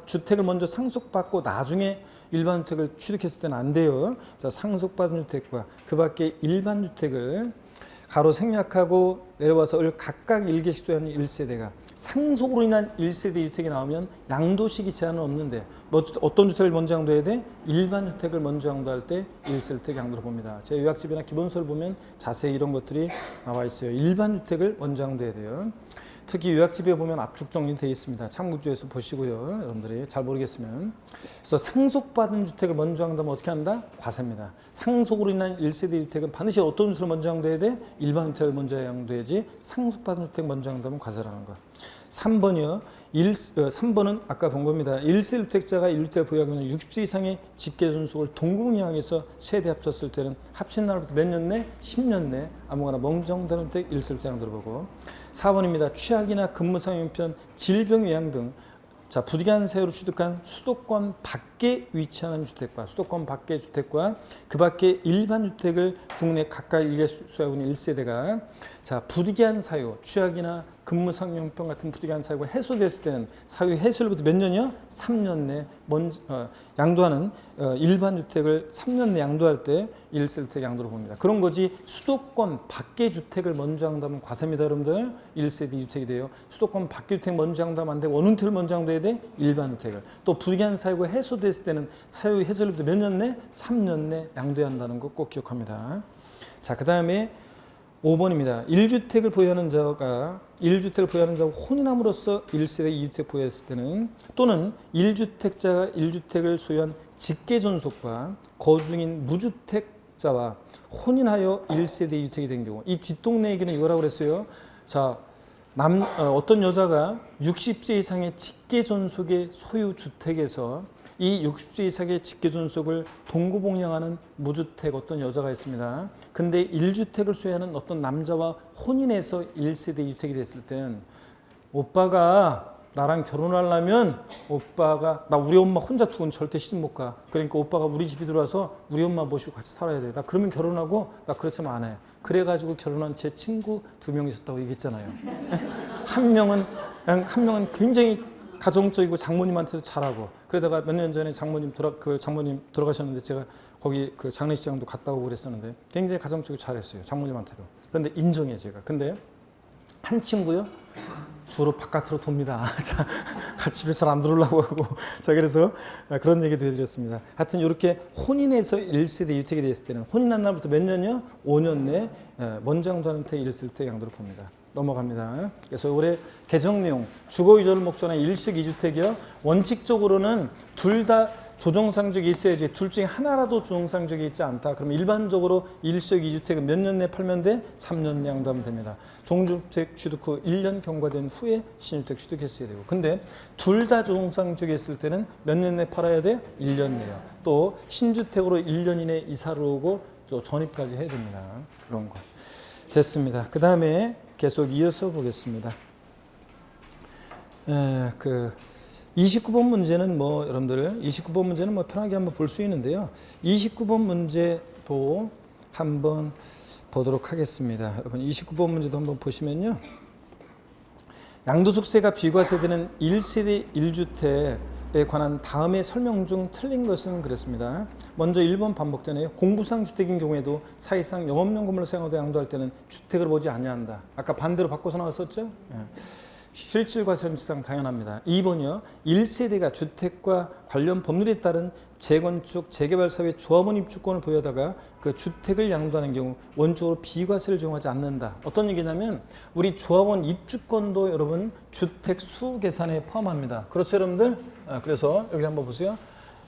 주택을 먼저 상속받고 나중에 일반 주택을 취득했을 때는 안 돼요. 자, 상속받은 주택과 그 밖에 일반 주택을 가로 생략하고 내려와서 각각 1개씩 소유하는 1세대가 상속으로 인한 1세대 2주택이 나오면 양도시기 제한은 없는데 뭐 어떤 주택을 먼저 양도해야 돼? 일반 주택을 먼저 양도할 때 1세대 주택 양도로 봅니다. 제 요약집이나 기본서를 보면 자세히 이런 것들이 나와 있어요. 일반 주택을 먼저 양도해야 돼요. 특히 요약집에 보면 압축 정리되어 있습니다. 참고주에서 보시고요. 여러분들이 잘 모르겠으면. 그래서 상속받은 주택을 먼저 양도하면 어떻게 한다? 과세입니다. 상속으로 인한 1세대 주택은 반드시 어떤 주택을 먼저 양도해야 돼? 일반 주택을 먼저 양도해야지 상속받은 주택 먼저 양도하면 과세라는 거. 3번이요. 3번은 아까 본 겁니다. 1세 주택자가 1주택 보유하고 있는 60세 이상의 직계존속을 동급운영해서 세대 합쳤을 때는 합친 날부터 몇 년 내? 10년 내 아무거나 멍정다는 주택 1세 주택 양도를 보고 4번입니다. 취약이나 근무상 형편, 질병 요양 등 자, 부득이한 사유로 취득한 수도권 밖에 위치하는 주택과 수도권 밖의 주택과 그 밖에 일반 주택을 국내 각각 일개 소유하고 있는 1세대가 자, 부득이한 사유, 취약이나 근무상 형편 같은 부득이한 사유가 해소됐을 때는 사유 해소로부터 몇 년이요? 3년 내 양도하는 일반 주택을 3년 내 양도할 때 1세 주택 양도로 봅니다. 그런 거지 수도권 밖의 주택을 먼저 양도하면 과세입니다, 여러분들. 1세대 2주택이 돼요. 수도권 밖의 주택 먼저 양도하면 안 되고 어느 주택을 먼저 양도해야 돼? 일반 주택을. 또 부득이한 사유가 해소됐을 때는 사유 해소로부터 몇 년 내? 3년 내 양도해야 한다는 거 꼭 기억합니다. 자, 그 다음에 5번입니다. 1주택을 보유하는 자가 혼인함으로써 1세대 2주택 보유했을 때는 또는 1주택자가 1주택을 소유한 직계존속과 거주 중인 무주택자와 혼인하여 1세대 2주택이 된 경우 이 뒷동네 얘기는 이거라고 그랬어요. 자, 어떤 여자가 60세 이상의 직계존속의 소유 주택에서 이 60세 이상의 직계존속을 동고봉양하는 무주택 어떤 여자가 있습니다. 근데 1주택을 소유하는 어떤 남자와 혼인해서 1세대 2주택이 됐을 때는 오빠가 나랑 결혼하려면 오빠가 나 우리 엄마 혼자 두고는 절대 시집 못 가. 그러니까 오빠가 우리 집에 들어와서 우리 엄마 모시고 같이 살아야 돼. 나 그러면 결혼하고 나 그렇지만 안 해. 그래가지고 결혼한 제 친구 2명 있었다고 얘기했잖아요. 한 명은 굉장히 가정적이고 장모님한테도 잘하고 그러다가 몇 년 전에 장모님 돌아가셨는데 제가 거기 그 장례식장도 갔다 오고 그랬었는데 굉장히 가정적이고 잘했어요. 장모님한테도. 그런데 인정해 제가. 근데 한 친구요. 주로 바깥으로 돕니다. 자, 같이 집에 잘 안 들어오려고 하고. 자, 그래서 그런 얘기도 해드렸습니다. 하여튼 이렇게 혼인해서 1세대 유택이 됐을 때는 혼인한 날부터 몇 년이요? 5년 내 먼장도한테 1세대 양도를 봅니다. 넘어갑니다. 그래서 올해 개정 내용 주거 이전을 목적으로 일식 2주택이요. 원칙적으로는 둘 다 조정상적이 있어야지 둘 중에 하나라도 조정상적이 있지 않다. 그러면 일반적으로 일식 2주택은 몇 년 내에 팔면 돼? 3년 내 양도하면 됩니다. 종주택 취득 후 1년 경과된 후에 신주택 취득했어야 되고 근데 둘 다 조정상적이 있을 때는 몇 년 내에 팔아야 돼? 1년 내요. 또 신주택으로 1년 이내 이사를 오고 또 전입까지 해야 됩니다. 그런 거. 됐습니다. 그 다음에 계속 이어서 보겠습니다. 29번 문제는 뭐 여러분들 29번 문제는 뭐 편하게 한번 볼 수 있는데요. 29번 문제도 한번 보도록 하겠습니다. 여러분 29번 문제도 한번 보시면요. 양도소득세가 비과세되는 1세대 1주택에 관한 다음의 설명 중 틀린 것은 그렇습니다. 먼저 1번 반복되네요. 공부상 주택인 경우에도 사실상 영업용금을 사용하다 양도할 때는 주택을 보지 아니한다. 아까 반대로 바꿔서 나왔었죠? 예. 실질과세 원칙상 당연합니다. 2번이요. 1세대가 주택과 관련 법률에 따른 재건축, 재개발 사업의 조합원 입주권을 보유하다가 그 주택을 양도하는 경우 원칙적으로 비과세를 적용하지 않는다. 어떤 얘기냐면 우리 조합원 입주권도 여러분 주택 수 계산에 포함합니다. 그렇죠 여러분들? 그래서 여기 한번 보세요.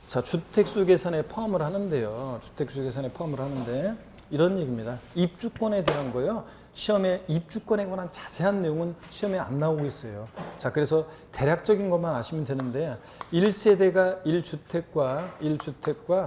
자, 주택 수 계산에 포함을 하는데요. 주택 수 계산에 포함을 하는데 이런 얘기입니다. 입주권에 대한 거요. 시험에 입주권에 관한 자세한 내용은 시험에 안 나오고 있어요. 자, 그래서 대략적인 것만 아시면 되는데 1세대가 1주택과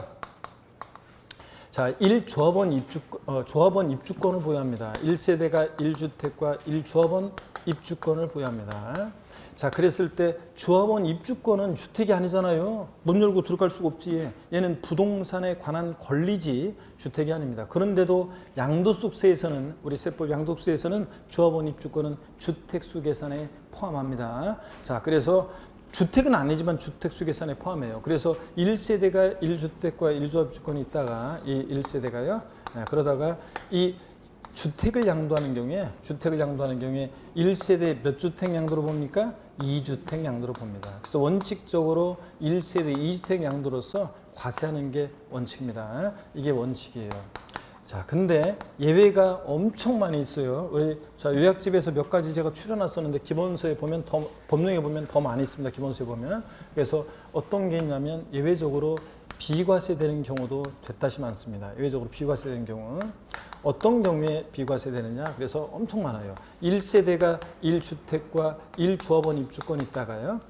자, 1조합원 입주권을 보유합니다. 1세대가 1주택과 1조합원 입주권을 보유합니다. 자, 그랬을 때 조합원 입주권은 주택이 아니잖아요. 문 열고 들어갈 수가 없지. 얘는 부동산에 관한 권리지 주택이 아닙니다. 그런데도 양도소득세에서는 우리 세법 양도소득세에서는 조합원 입주권은 주택수 계산에 포함합니다. 자, 그래서 주택은 아니지만 주택수 계산에 포함해요. 그래서 1세대가 1주택과 1조합 입주권이 있다가 이 1세대가요. 그러다가 이 주택을 양도하는 경우에 1세대 몇 주택 양도로 봅니까? 2주택 양도로 봅니다. 그래서 원칙적으로 1세대 2주택 양도로서 과세하는 게 원칙입니다. 이게 원칙이에요. 자, 근데 예외가 엄청 많이 있어요. 우리 자, 요약집에서 몇 가지 제가 추려놨었는데 기본서에 보면 법령에 보면 더 많이 있습니다. 기본서에 보면. 그래서 어떤 게 있냐면 예외적으로 비과세되는 경우도 됐다시 많습니다. 예외적으로 비과세되는 경우. 어떤 경우에 비과세 되느냐? 그래서 엄청 많아요. 1세대가 1주택과 1조합원 입주권이 있다가요.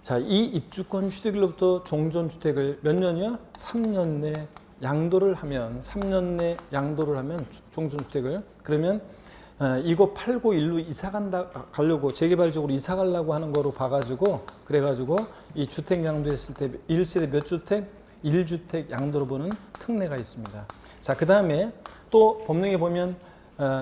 자, 이 입주권 취득일로부터 종전주택을 몇 년이요? 3년 내 양도를 하면 종전주택을 그러면 이거 팔고 일로 이사 가려고 재개발적으로 이사 가려고 하는 거로 봐가지고 그래가지고 이 주택 양도했을 때 1세대 몇 주택? 1주택 양도로 보는 특례가 있습니다. 자, 그 다음에 또 법령에 보면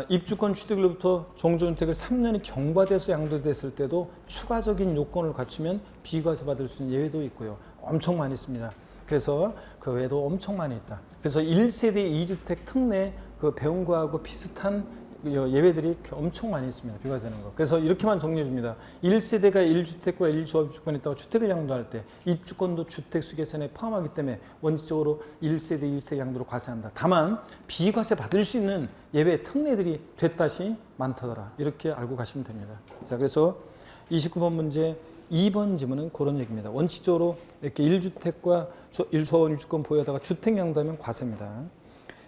입주권 취득일로부터 종전주택을 3년이 경과돼서 양도됐을 때도 추가적인 요건을 갖추면 비과세 받을 수 있는 예외도 있고요. 엄청 많이 있습니다. 그래서 그 외에도 엄청 많이 있다. 그래서 1세대 2주택 특례 그 배운 거하고 비슷한 예외들이 엄청 많이 있습니다. 비과세되는 거. 그래서 이렇게만 정리해 줍니다. 1세대가 1주택과 1조합 입주권이 있다고 주택을 양도할 때 입주권도 주택 수계산에 포함하기 때문에 원칙적으로 1세대 2주택 양도로 과세한다. 다만 비과세 받을 수 있는 예외 특례들이 됐다시 많다더라. 이렇게 알고 가시면 됩니다. 자, 그래서 29번 문제 2번 지문은 그런 얘기입니다. 원칙적으로 이렇게 1주택과 1조합원 입주권 보유하다가 주택 양도하면 과세입니다.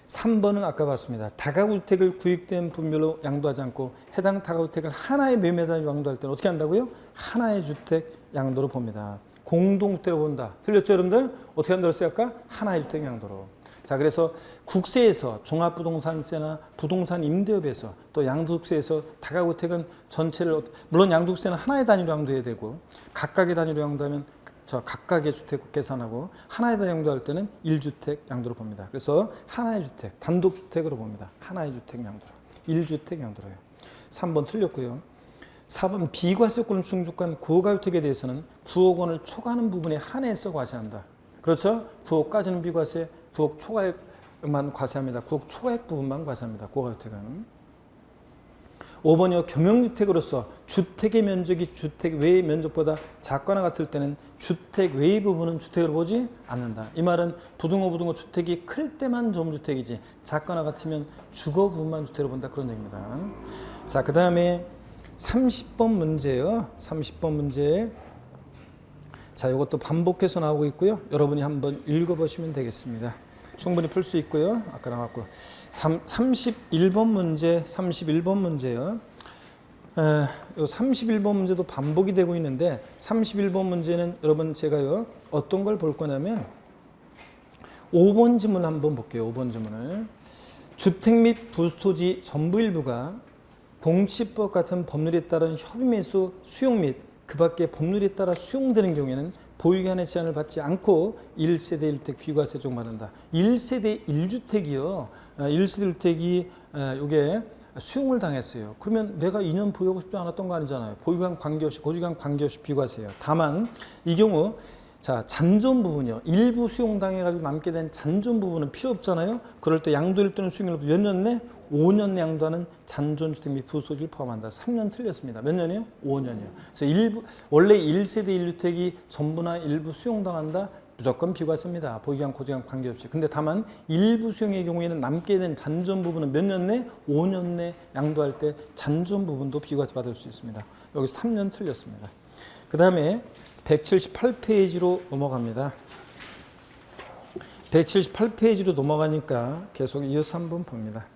3번은 아까 봤습니다. 다가구주택을 구입된 분별로 양도하지 않고 해당 다가구주택을 하나의 매매단위로 양도할 때는 어떻게 한다고요? 하나의 주택 양도로 봅니다. 공동주택으로 본다. 들렸죠 여러분들? 어떻게 한다고 했어요 아까? 하나의 주택 양도로. 자, 그래서 국세에서 종합부동산세나 부동산 임대업에서 또 양도세에서 다가구택은 전체를, 물론 양도세는 하나의 단위로 양도해야 되고 각각의 단위로 양도하면 각각의 주택 계산하고 하나의 단위로 양도할 때는 1주택 양도로 봅니다. 그래서 하나의 주택, 단독주택으로 봅니다. 하나의 주택 양도로. 1주택 양도로요. 3번 틀렸고요. 4번 비과세권을 충족한 고가주택에 대해서는 9억 원을 초과하는 부분에 한해서 과세한다. 그렇죠? 9억까지는 비과세, 9억 초과액만 과세합니다. 9억 초과액 부분만 과세합니다. 고가주택은. 5번이요. 겸용주택으로서 주택의 면적이 주택 외의 면적보다 작거나 같을 때는 주택 외의 부분은 주택으로 보지 않는다. 이 말은 부등호 주택이 클 때만 조무주택이지 작거나 같으면 주거 부분만 주택으로 본다. 그런 얘기입니다. 자, 그 다음에 30번 문제요. 30번 문제. 자, 이것도 반복해서 나오고 있고요. 여러분이 한번 읽어보시면 되겠습니다. 충분히 풀 수 있고요. 아까 나왔고. 31번 문제, 31번 문제요. 요 31번 문제도 반복이 되고 있는데 31번 문제는 여러분 제가요. 어떤 걸 볼 거냐면 5번 지문 한번 볼게요. 5번 지문을. 주택 및 부토지 전부 일부가 공시법 같은 법률에 따른 협의매수 수용 및 그 밖에 법률에 따라 수용되는 경우에는 보유기한의 제한을 받지 않고 1세대 1주택 비과세 적용받는다. 1세대 1주택이요. 1세대 1주택이 이게 수용을 당했어요. 그러면 내가 2년 보유하고 싶지 않았던 거 아니잖아요. 보유기한 관계없이, 고주기한 관계없이 비과세예요. 다만 이 경우 자, 잔존 부분이요. 일부 수용당해가지고 남게 된 잔존 부분은 필요 없잖아요. 그럴 때 양도일 또는 수용일 몇 년 내? 5년 내 양도하는 잔존주택 및 부소지를 포함한다. 3년 틀렸습니다. 몇 년이요? 5년이요. 그래서 일부, 원래 1세대 1주택이 전부나 일부 수용당한다? 무조건 비과세입니다. 보유기한, 고주기한 관계없이. 근데 다만 일부 수용의 경우에는 남게 된 잔존 부분은 몇 년 내? 5년 내 양도할 때 잔존 부분도 비과세 받을 수 있습니다. 여기 3년 틀렸습니다. 그 다음에 178페이지로 넘어갑니다. 178페이지로 넘어가니까 계속 이어서 한번 봅니다.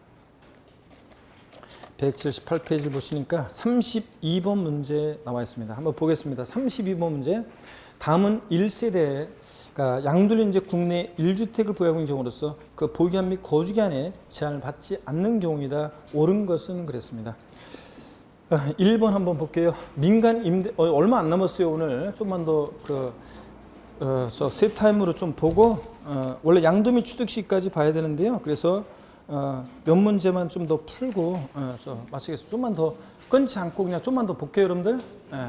178페이지를 보시니까 32번 문제 나와 있습니다. 한번 보겠습니다. 32번 문제. 다음은 1세대가 양도를 이제 국내 1주택을 보유하고 있는 경우로서 그 보유기한 및 거주기한에 제한을 받지 않는 경우이다. 옳은 것은 그랬습니다. 1번 한번 볼게요. 민간 임대, 얼마 안 남았어요. 오늘 좀만 더 세 타임으로 좀 보고 원래 양도 및 취득 시까지 봐야 되는데요. 그래서 몇 문제만 좀 더 풀고 마치겠습니다. 좀만 더 끊지 않고 그냥 좀만 더 볼게요, 여러분들.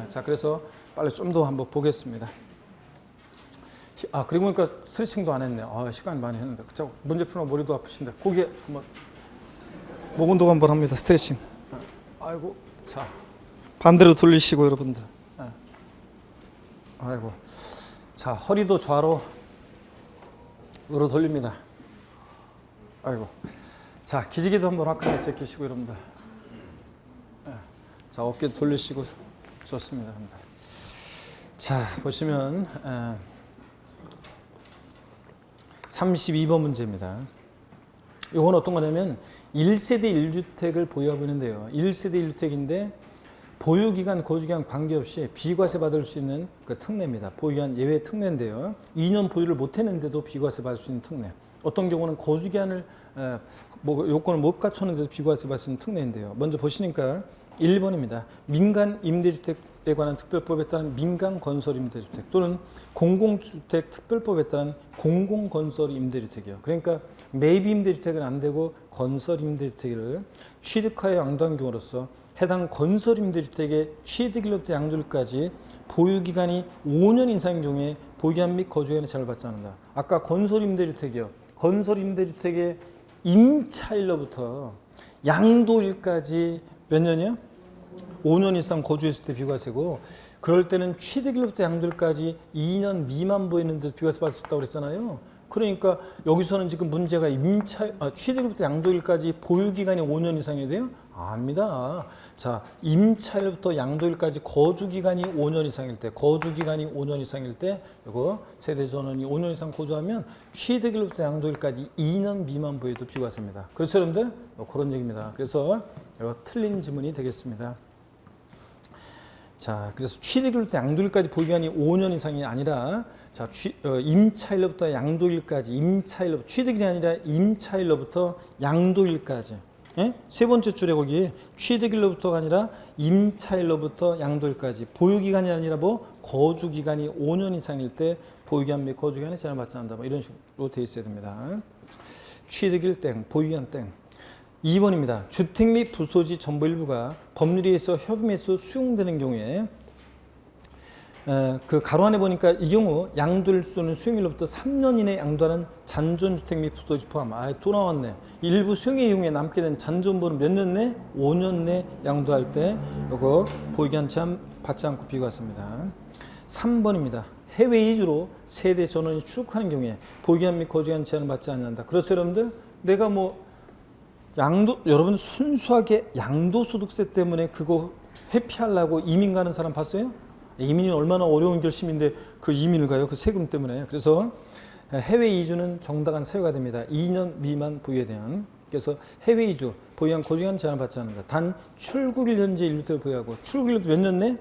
자, 그래서 빨리 좀 더 한번 보겠습니다. 그리고 보니까 스트레칭도 안 했네요. 시간 많이 했는데. 자, 문제 풀면 머리도 아프신데 고개 한번 목 운동 한번 합니다. 스트레칭. 아이고. 자, 반대로 돌리시고 여러분들. 아이고. 자, 허리도 좌로 우로 돌립니다. 아이고. 자, 기지개도 한번 화끈하게 제끼시고 여러분들. 자, 어깨 돌리시고 좋습니다, 여러분들. 자, 보시면 32번 문제입니다. 이건 어떤 거냐면 1세대 1주택을 보유하고 있는데요. 1세대 1주택인데 보유기간, 거주기간 관계없이 비과세 받을 수 있는 그 특례입니다. 보유기한 예외 특례인데요. 2년 보유를 못했는데도 비과세 받을 수 있는 특례. 어떤 경우는 거주기한을 요건을 못 갖췄는데도 비과세 받을 수 있는 특례인데요. 먼저 보시니까 1번입니다. 민간 임대주택에 관한 특별법에 따른 민간 건설 임대주택 또는 공공주택 특별법에 따른 공공건설 임대주택이요. 그러니까 매입 임대주택은 안 되고 건설 임대주택을 취득하여 양도한 경우로서 해당 건설 임대주택의 취득일로부터 양도일까지 보유기간이 5년 이상인 경우에 보유기한 및 거주기한의 제한을 받지 않는다. 아까 건설 임대주택이요. 건설 임대주택의 임차일로부터 양도일까지 몇 년이요? 5년 이상 거주했을 때 비과세고, 그럴 때는 취득일로부터 양도일까지 2년 미만 보이는데도 비과세 받을 수 있다고 그랬잖아요. 그러니까 여기서는 지금 문제가 취득일부터 양도일까지 보유기간이 5년 이상이 돼요? 아닙니다. 자, 임차일부터 양도일까지 거주기간이 5년 이상일 때, 거주기간이 5년 이상일 때, 이거 세대전원이 5년 이상 거주하면 취득일부터 양도일까지 2년 미만 보여도 비과세입니다. 그렇죠, 여러분들? 그런 얘기입니다. 그래서 이거 틀린 지문이 되겠습니다. 자, 그래서 취득일부터 양도일까지 보유기간이 5년 이상이 아니라 자, 임차일로부터 양도일까지 취득일이 아니라 임차일로부터 양도일까지. 예? 세 번째 줄에 거기 취득일로부터가 아니라 임차일로부터 양도일까지 보유기간이 아니라 뭐 거주기간이 5년 이상일 때 보유기간 및 거주기간에 제한을 받지 않는다. 뭐 이런 식으로 되어 있어야 됩니다. 취득일 땡, 보유기간 땡. 2번입니다. 주택 및 부소지 전부 일부가 법률에 의해서 협의에서 수용되는 경우에 그 가로 안에 보니까 이 경우 양도일 또는 수용일로부터 3년 이내 양도하는 잔존주택 및 부소지 포함. 또 나왔네. 일부 수용의 경우에 남게 된 잔존부는 몇 년 내? 5년 내 양도할 때 요거 보유기한 제한 받지 않고 비교했습니다. 3번입니다. 해외 이주로 세대 전원이 출국하는 경우에 보유기한 및 거주기한 제한을 받지 않는다. 그래서 여러분들 내가 뭐 여러분 순수하게 양도소득세 때문에 그거 회피하려고 이민 가는 사람 봤어요? 이민이 얼마나 어려운 결심인데 그 이민을 가요? 그 세금 때문에. 그래서 해외 이주는 정당한 사유가 됩니다. 2년 미만 보유에 대한. 그래서 해외 이주, 보유한 거주기간 제한을 받지 않는다. 단 출국일 현재 1주택을 보유하고 출국일 몇 년 내?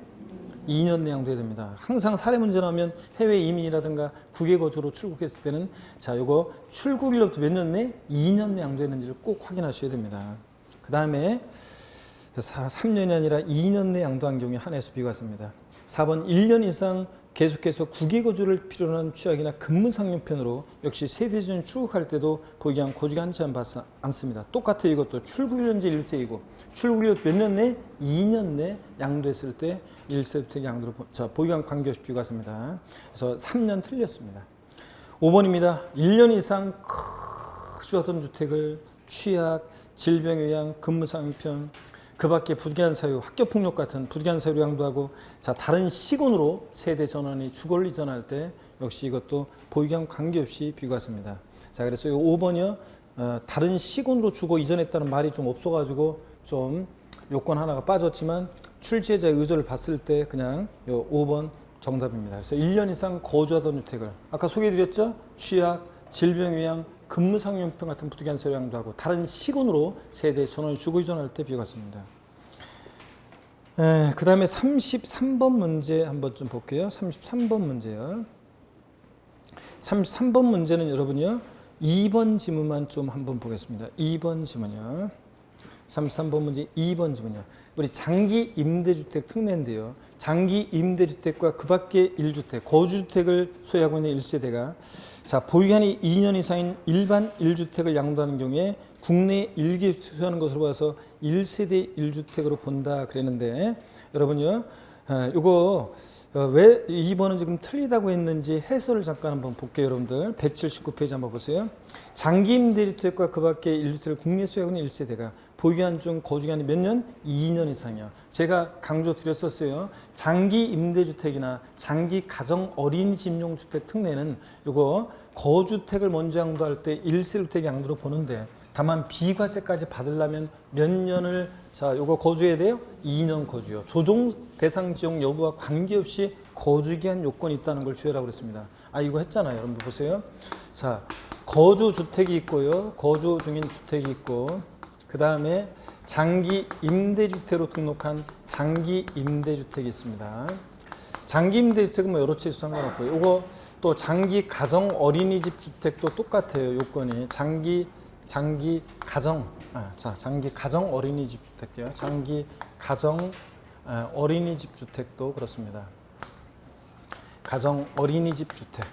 2년 내 양도해야 됩니다. 항상 사례 문제 나오면 해외 이민이라든가 국외 거주로 출국했을 때는 자, 요거 출국일로부터 몇 년 내? 2년 내 양도했는지를 꼭 확인하셔야 됩니다. 그 다음에 3년이 아니라 2년 내 양도한 경우에 한해서 비교했습니다. 4번 1년 이상 계속해서 국외 거주를 필요로 하는 취약이나 근무상용편으로 역시 세대전 출국할 때도 보유기한 거주기간 제한 받지 않습니다. 똑같아요. 이것도 출국일 현재 1주택이고 출국일 몇 년 내? 2년 내 양도했을 때 1세주택 양도로 보유기간 관계없이 비교했습니다. 그래서 3년 틀렸습니다. 5번입니다. 1년 이상 거주하던 주택을 취약, 질병요양, 근무상용편 그 밖에 부득이한 사유, 학교폭력 같은 부득이한 사유로 양도하고 자 다른 시군으로 세대 전원이 주거를 이전할 때 역시 이것도 보유기간 관계없이 비교했습니다. 자 그래서 이 5번이요. 다른 시군으로 주거 이전했다는 말이 좀 없어가지고 좀 요건 하나가 빠졌지만 출제자의 의도를 봤을 때 그냥 요 5번 정답입니다. 그래서 1년 이상 거주하던 주택을 아까 소개해드렸죠? 취약, 질병요양, 근무상용편 같은 부득이한 사유 양도하고 다른 시군으로 세대 전원이 주거 이전할 때 비교했습니다. 그 다음에 33번 문제 한번 좀 볼게요. 33번 문제요. 33번 문제는 여러분요. 2번 지문만 좀 한번 보겠습니다. 2번 지문이요. 33번 문제 2번 지문이요. 우리 장기 임대주택 특례인데요. 장기 임대주택과 그 밖의 1주택, 거주주택을 소유하고 있는 1세대가 자, 보유기간이 2년 이상인 일반 1주택을 양도하는 경우에 국내에 일개 소유하는 것으로 봐서 1세대 1주택으로 본다 그랬는데 여러분요. 요거 왜 2번은 지금 틀리다고 했는지 해설을 잠깐 한번 볼게요. 여러분들 179페이지 한번 보세요. 장기 임대주택과 그 밖의 1주택을 국내 소유하고 있는 1세대가 보유기간 중 거주기간이 몇 년? 2년 이상이요. 제가 강조 드렸었어요. 장기 임대주택이나 장기 가정 어린이집용 주택 특례는 요거 거주택을 먼저 양도할 때 1세주택 양도로 보는데 다만 비과세까지 받으려면 몇 년을 자 요거 거주해야 돼요? 2년 거주요. 조정 대상 지역 여부와 관계없이 거주기한 요건이 있다는 걸 주의하라고 그랬습니다. 이거 했잖아요. 여러분 보세요. 자 거주 주택이 있고요. 거주 중인 주택이 있고 그 다음에 장기 임대주택으로 등록한 장기 임대주택이 있습니다. 장기 임대주택은 뭐 여러 채 상관없고요. 요거 또 장기 가정 어린이집 주택도 똑같아요. 요건이 장기 가정 장기 가정 어린이집 주택이요. 장기 가정 어린이집 주택도 그렇습니다. 가정 어린이집 주택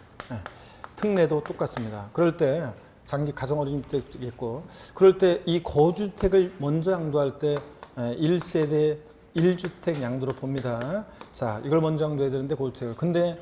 특례도 똑같습니다. 그럴 때 장기 가정 어린이집 주택이 있고 그럴 때 이 거주주택을 먼저 양도할 때 1세대 1주택 양도로 봅니다. 자, 이걸 먼저 양도해야 되는데 거주주택을. 근데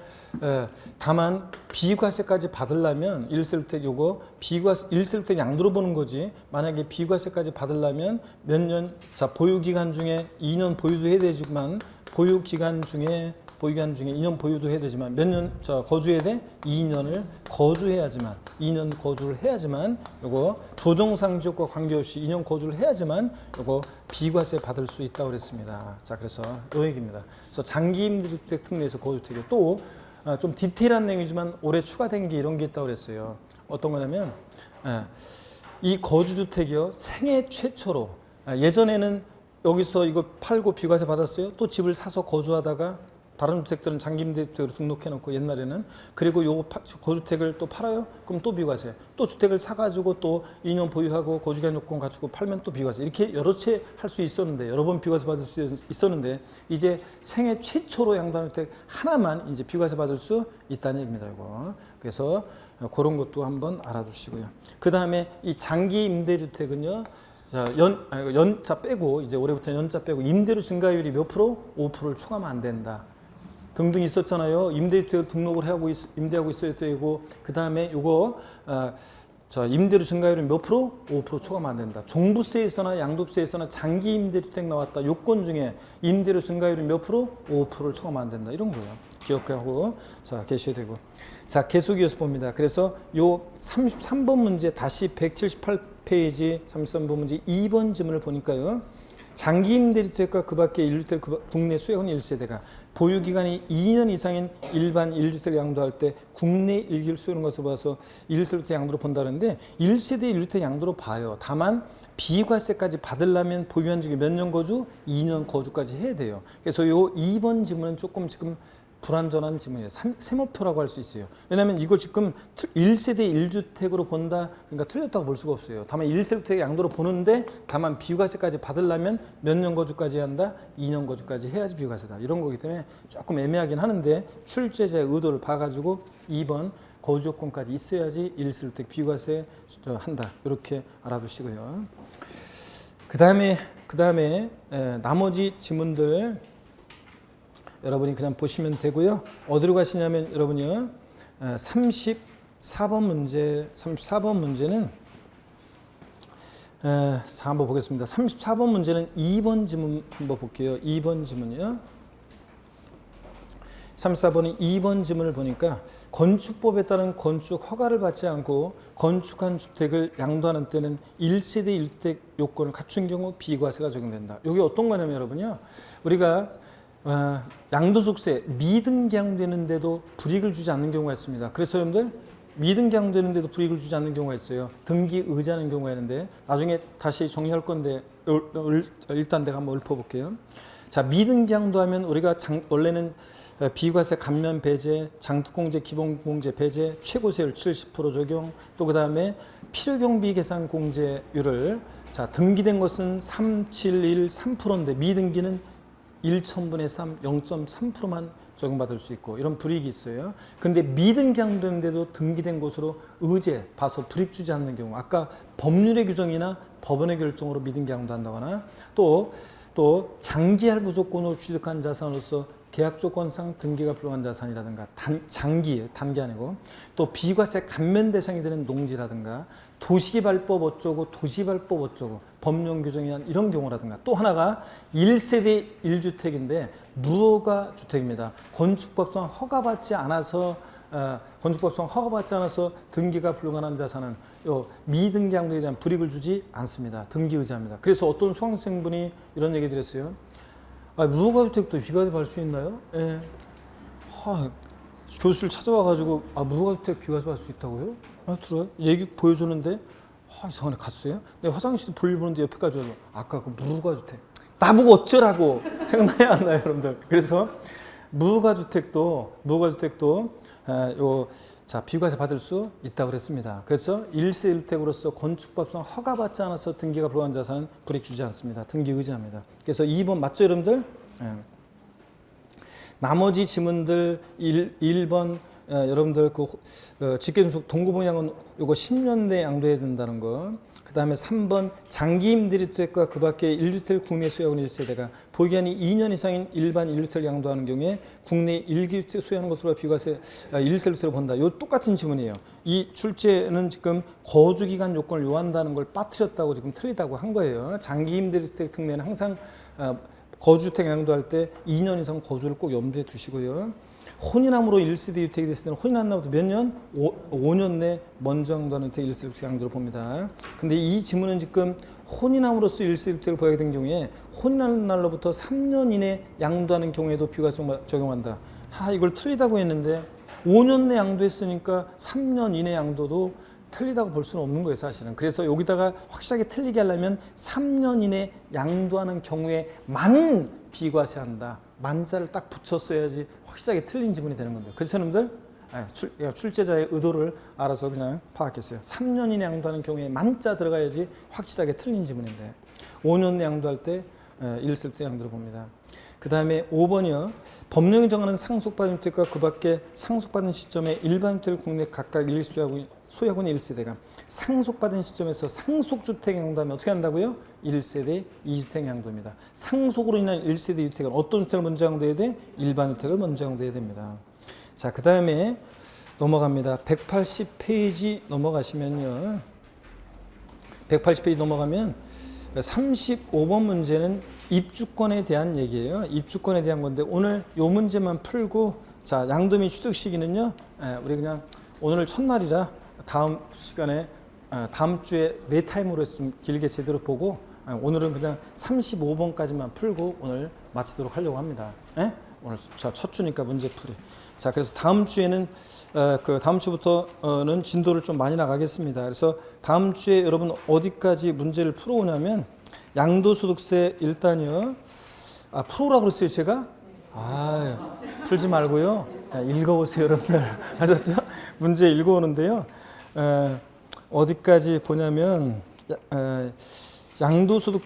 다만 비과세까지 받으려면 1세주택 요거 1세주택 양도로 보는 거지. 만약에 비과세까지 받으려면 몇 년? 자, 보유기간 중에 2년 보유도 해야 되지만 보유기간 중에 2년 보유도 해야 되지만 몇 년 거주해야 돼? 2년을 거주해야지만 2년 거주를 해야지만 요거 조정상 지역과 관계없이 2년 거주를 해야지만 요거 비과세 받을 수 있다고 그랬습니다. 자, 그래서 요 얘기입니다. 그래서 장기 임대주택 특례에서 거주주택이 또 좀 디테일한 내용이지만 올해 추가된 게 이런 게 있다고 그랬어요. 어떤 거냐면 이 거주주택이요 생애 최초로 예전에는 여기서 이거 팔고 비과세 받았어요. 또 집을 사서 거주하다가 다른 주택들은 장기임대주택으로 등록해놓고 옛날에는 그리고 요 거주택을 또 팔아요. 그럼 또 비과세. 또 주택을 사가지고 또 2년 보유하고 거주기한 요건 갖추고 팔면 또 비과세. 이렇게 여러 채 할 수 있었는데 여러 번 비과세 받을 수 있었는데 이제 생애 최초로 양도하는 주택 하나만 이제 비과세 받을 수 있다는 얘기입니다. 이거. 그래서 그런 것도 한번 알아두시고요. 그 다음에 이 장기임대주택은요. 자, 연차 빼고 이제 올해부터 연차 빼고 임대료 증가율이 몇 프로? 5%를 초과하면 안 된다. 등등 있었잖아요. 임대주택 등록을 하고 임대하고 있어야 되고 그 다음에 요거 자 임대료 증가율은 몇 프로? 5% 초과하면 안 된다. 종부세에서나 양도세에서나 장기 임대주택 나왔다. 요건 중에 임대료 증가율이 몇 프로? 5%를 초과하면 안 된다. 이런 거예요. 기억하고 자 계셔야 되고 자 계속이어서 봅니다. 그래서 요 33번 문제 다시 178페이지 33번 문제 2번 지문을 보니까요. 장기 임대주택과 그 밖의 1주택 국내 수요원 1세대가 보유기간이 2년 이상인 일반 1주택을 양도할 때 국내 1기를 수요하는 것을 봐서 1세대 양도로 본다는데 1세대 1주택 양도로 봐요. 다만 비과세까지 받으려면 보유한 적이 몇 년 거주? 2년 거주까지 해야 돼요. 그래서 요 2번 지문은 조금 지금 불완전한 지문이에요. 세모표라고 할 수 있어요. 왜냐하면 이거 지금 1세대 1주택으로 본다. 그러니까 틀렸다고 볼 수가 없어요. 다만 1세대 양도로 보는데 다만 비과세까지 받으려면 몇 년 거주까지 한다? 2년 거주까지 해야지 비과세다. 이런 거기 때문에 조금 애매하긴 하는데 출제자의 의도를 봐가지고 2번 거주조건까지 있어야지 1세대 비과세 한다. 이렇게 알아두시고요. 그 다음에 나머지 지문들 여러분이 그냥 보시면 되고요. 어디로 가시냐면 여러분이요. 34번 문제는 한번 보겠습니다. 34번 문제는 2번 지문 한번 볼게요. 2번 지문이요. 34번은 2번 지문을 보니까 건축법에 따른 건축 허가를 받지 않고 건축한 주택을 양도하는 때는 1세대 1주택 요건을 갖춘 경우 비과세가 적용된다. 이게 어떤 거냐면 여러분요. 우리가 양도소득세 미등기 양도되는데도 불이익을 주지 않는 경우가 있습니다. 그래서 여러분들 미등기 양도되는데도 불이익을 주지 않는 경우가 있어요. 등기 의지하는 경우가 있는데 나중에 다시 정리할 건데 일단 내가 한번 읊어볼게요. 자, 미등기 양도하면 우리가 원래는 비과세 감면 배제, 장특공제, 기본공제 배제, 최고세율 70% 적용, 또 그 다음에 필요경비 계산 공제율을 자 등기된 것은 371.3%인데 미등기는 1,000분의 3, 0.3%만 적용받을 수 있고 이런 불이익이 있어요. 근데 미등기 양도되는데도 등기된 곳으로 의제, 봐서 불이익 주지 않는 경우 아까 법률의 규정이나 법원의 결정으로 미등기 양도한다거나 또 장기할부 조건으로 취득한 자산으로서 계약 조건상 등기가 불가한 자산이라든가 단기 아니고 또 비과세 감면 대상이 되는 농지라든가 도시개발법 어쩌고 도시개발법 어쩌고 법령 규정이 한 이런 경우라든가 또 하나가 1세대 1주택인데 무허가 주택입니다. 건축법상 허가받지 않아서 등기가 불가능한 자산은 미등기 양도에 대한 불이익을 주지 않습니다. 등기 의지합니다. 그래서 어떤 수강생분이 이런 얘기 드렸어요. 무허가주택도 비과세 받을 수 있나요? 예. 교수를 찾아와가지고 무허가주택 비과세 받을 수 있다고요? 들어요? 얘기 보여주는데 이상하네 갔어요? 내가 화장실도 볼일 보는데 옆에까지 와서 아까 그 무허가주택 나보고 어쩌라고 생각나요 안 나요 여러분들? 그래서 무허가주택도 비과세 받을 수 있다고 그랬습니다. 그래서 1세 1주택으로서 건축법상 허가받지 않아서 등기가 불가한 자산은 불이익 주지 않습니다. 등기 의지합니다. 그래서 2번 맞죠 여러분들? 나머지 지문들 1번 여러분들 직계존속 동구분양은 요거 10년 내 양도해야 된다는 거. 그 다음에 3번 장기 임대주택과 그 밖에 1주택 국내 소유하는 1세대가 보유기간이 2년 이상인 일반 1주택을 양도하는 경우에 국내 1기주택 소유하는 것으로 비과세 1세주택을 본다. 요 똑같은 지문이에요. 이 출제는 지금 거주기간 요건을 요한다는 걸 빠뜨렸다고 지금 틀리다고 한 거예요. 장기 임대주택 특례는 항상 거주주택 양도할 때 2년 이상 거주를 꼭 염두에 두시고요. 혼인함으로 1세대 주택이 됐을 때는 혼인한 날부터 몇 년? 5년 내 먼저 양도하는 주택 1세대 주택 양도를 봅니다. 근데 이 지문은 지금 혼인함으로써 1세대 주택을 보유하게 된 경우에 혼인한 날로부터 3년 이내 양도하는 경우에도 비과세 적용한다. 이걸 틀리다고 했는데 5년 내 양도했으니까 3년 이내 양도도 틀리다고 볼 수는 없는 거예요, 사실은. 그래서 여기다가 확실하게 틀리게 하려면 3년 이내 양도하는 경우에 만 비과세한다. 만자를 딱 붙였어야지 확실하게 틀린 지문이 되는 건데. 그래서 여러분들 출제자의 의도를 알아서 그냥 파악했어요. 3년 이내 양도하는 경우에 만자 들어가야지 확실하게 틀린 지문인데 5년 내 양도할 때 1쓸 때 양도를 봅니다. 그 다음에 5번이요. 법령이 정하는 상속받은 주택과 그 밖에 상속받은 시점에 일반 주택을 국내 각각 소유하고는 1세대가 상속받은 시점에서 상속주택 양도하면 어떻게 한다고요? 1세대 2주택 양도입니다. 상속으로 인한 1세대 주택은 어떤 주택을 먼저 양도해야 돼? 일반 주택을 먼저 양도해야 됩니다. 자, 그 다음에 넘어갑니다. 180페이지 넘어가시면요. 180페이지 넘어가면 35번 문제는 입주권에 대한 얘기예요. 입주권에 대한 건데 오늘 요 문제만 풀고 자, 양도 및 취득 시기는요. 우리 그냥 오늘 첫날이라 다음 시간에 다음 주에 네 타임으로 좀 길게 제대로 보고 오늘은 그냥 35번까지만 풀고 오늘 마치도록 하려고 합니다. 오늘 자, 첫 주니까 문제 풀이. 자, 그래서 다음 주에는 그 다음 주부터는 진도를 좀 많이 나가겠습니다. 그래서 다음 주에 여러분 어디까지 문제를 풀어오냐면 양도소득세 일단요. 풀어오라고 그랬어요, 제가? 풀지 말고요. 자, 읽어보세요, 여러분들. 아셨죠? 문제 읽어오는데요. 어디까지 보냐면 양도소득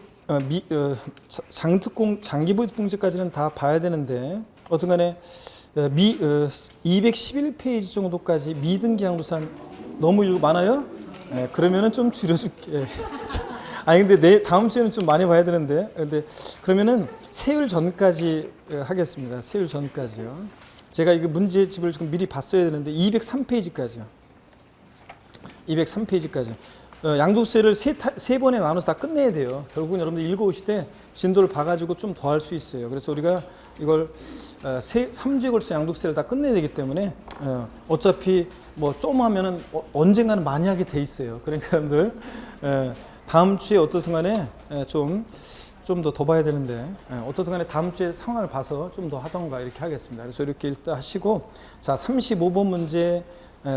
장기보유공제까지는 다 봐야 되는데 어떤간에 211페이지 정도까지 미등기 양도산 너무 많아요? 그러면은 좀 줄여줄게. 아니 근데 다음 주에는 좀 많이 봐야 되는데 근데 그러면은 세율 전까지 하겠습니다. 세율 전까지요. 제가 이거 문제집을 지금 미리 봤어야 되는데 203페이지까지요. 203페이지까지. 양도세를 세 번에 나눠서 다 끝내야 돼요. 결국은 여러분들 읽어오실 때 진도를 봐가지고 좀 더 할 수 있어요. 그래서 우리가 이걸 3주에 걸쳐 양도세를 다 끝내야 되기 때문에 어차피 뭐 좀 하면은 언젠가는 많이 하게 돼 있어요. 그러니까 여러분들 다음 주에 어떻든 간에 좀 더 봐야 되는데 어떻든 간에 다음 주에 상황을 봐서 좀 더 하던가 이렇게 하겠습니다. 그래서 이렇게 일단 하시고 자 35번 문제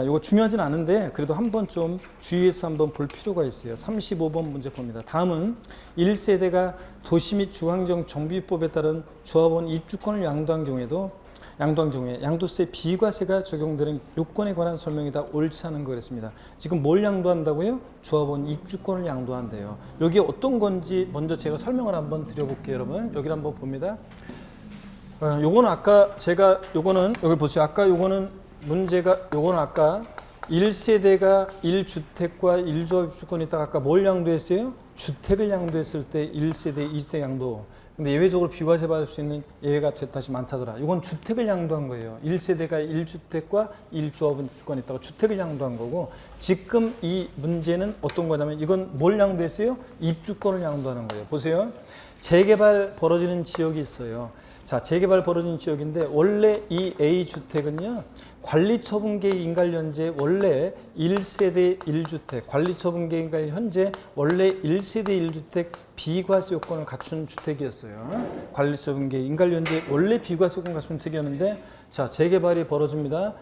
이거 중요하진 않은데 그래도 한번 좀 주의해서 한번 볼 필요가 있어요. 35번 문제 봅니다. 다음은 1세대가 도시 및 중앙정 정비법에 따른 조합원 입주권을 양도한 경우에 양도세 비과세가 적용되는 요건에 관한 설명이 다 옳지 않은 거 그랬습니다. 지금 뭘 양도한다고요? 조합원 입주권을 양도한대요. 여기 어떤 건지 먼저 제가 설명을 한번 드려볼게요, 여러분. 여기를 한번 봅니다. 요거는 아까 제가 요거는 여기 보세요. 아까 요거는 문제가 요거는 아까 1세대가 1주택과 1조합 입주권이 있다가 아까 뭘 양도했어요? 주택을 양도했을 때 1세대 2주택 양도. 근데 예외적으로 비과세 받을 수 있는 예외가 됐다시 많다더라. 이건 주택을 양도한 거예요. 1세대가 1주택과 1조합 입주권이 있다가 주택을 양도한 거고 지금 이 문제는 어떤 거냐면 이건 뭘 양도했어요? 입주권을 양도하는 거예요. 보세요. 재개발 벌어지는 지역이 있어요. 자, 재개발 벌어지는 지역인데 원래 이 A주택은요. 관리처분계획 인가연제 원래 1세대 1주택 관리처분계획 현재 원래 1세대 1주택 비과세 요건을 갖춘 주택이었어요. 관리처분계획 인가연제 원래 비과세 요건 갖춘 주택이었는데 자 재개발이 벌어집니다.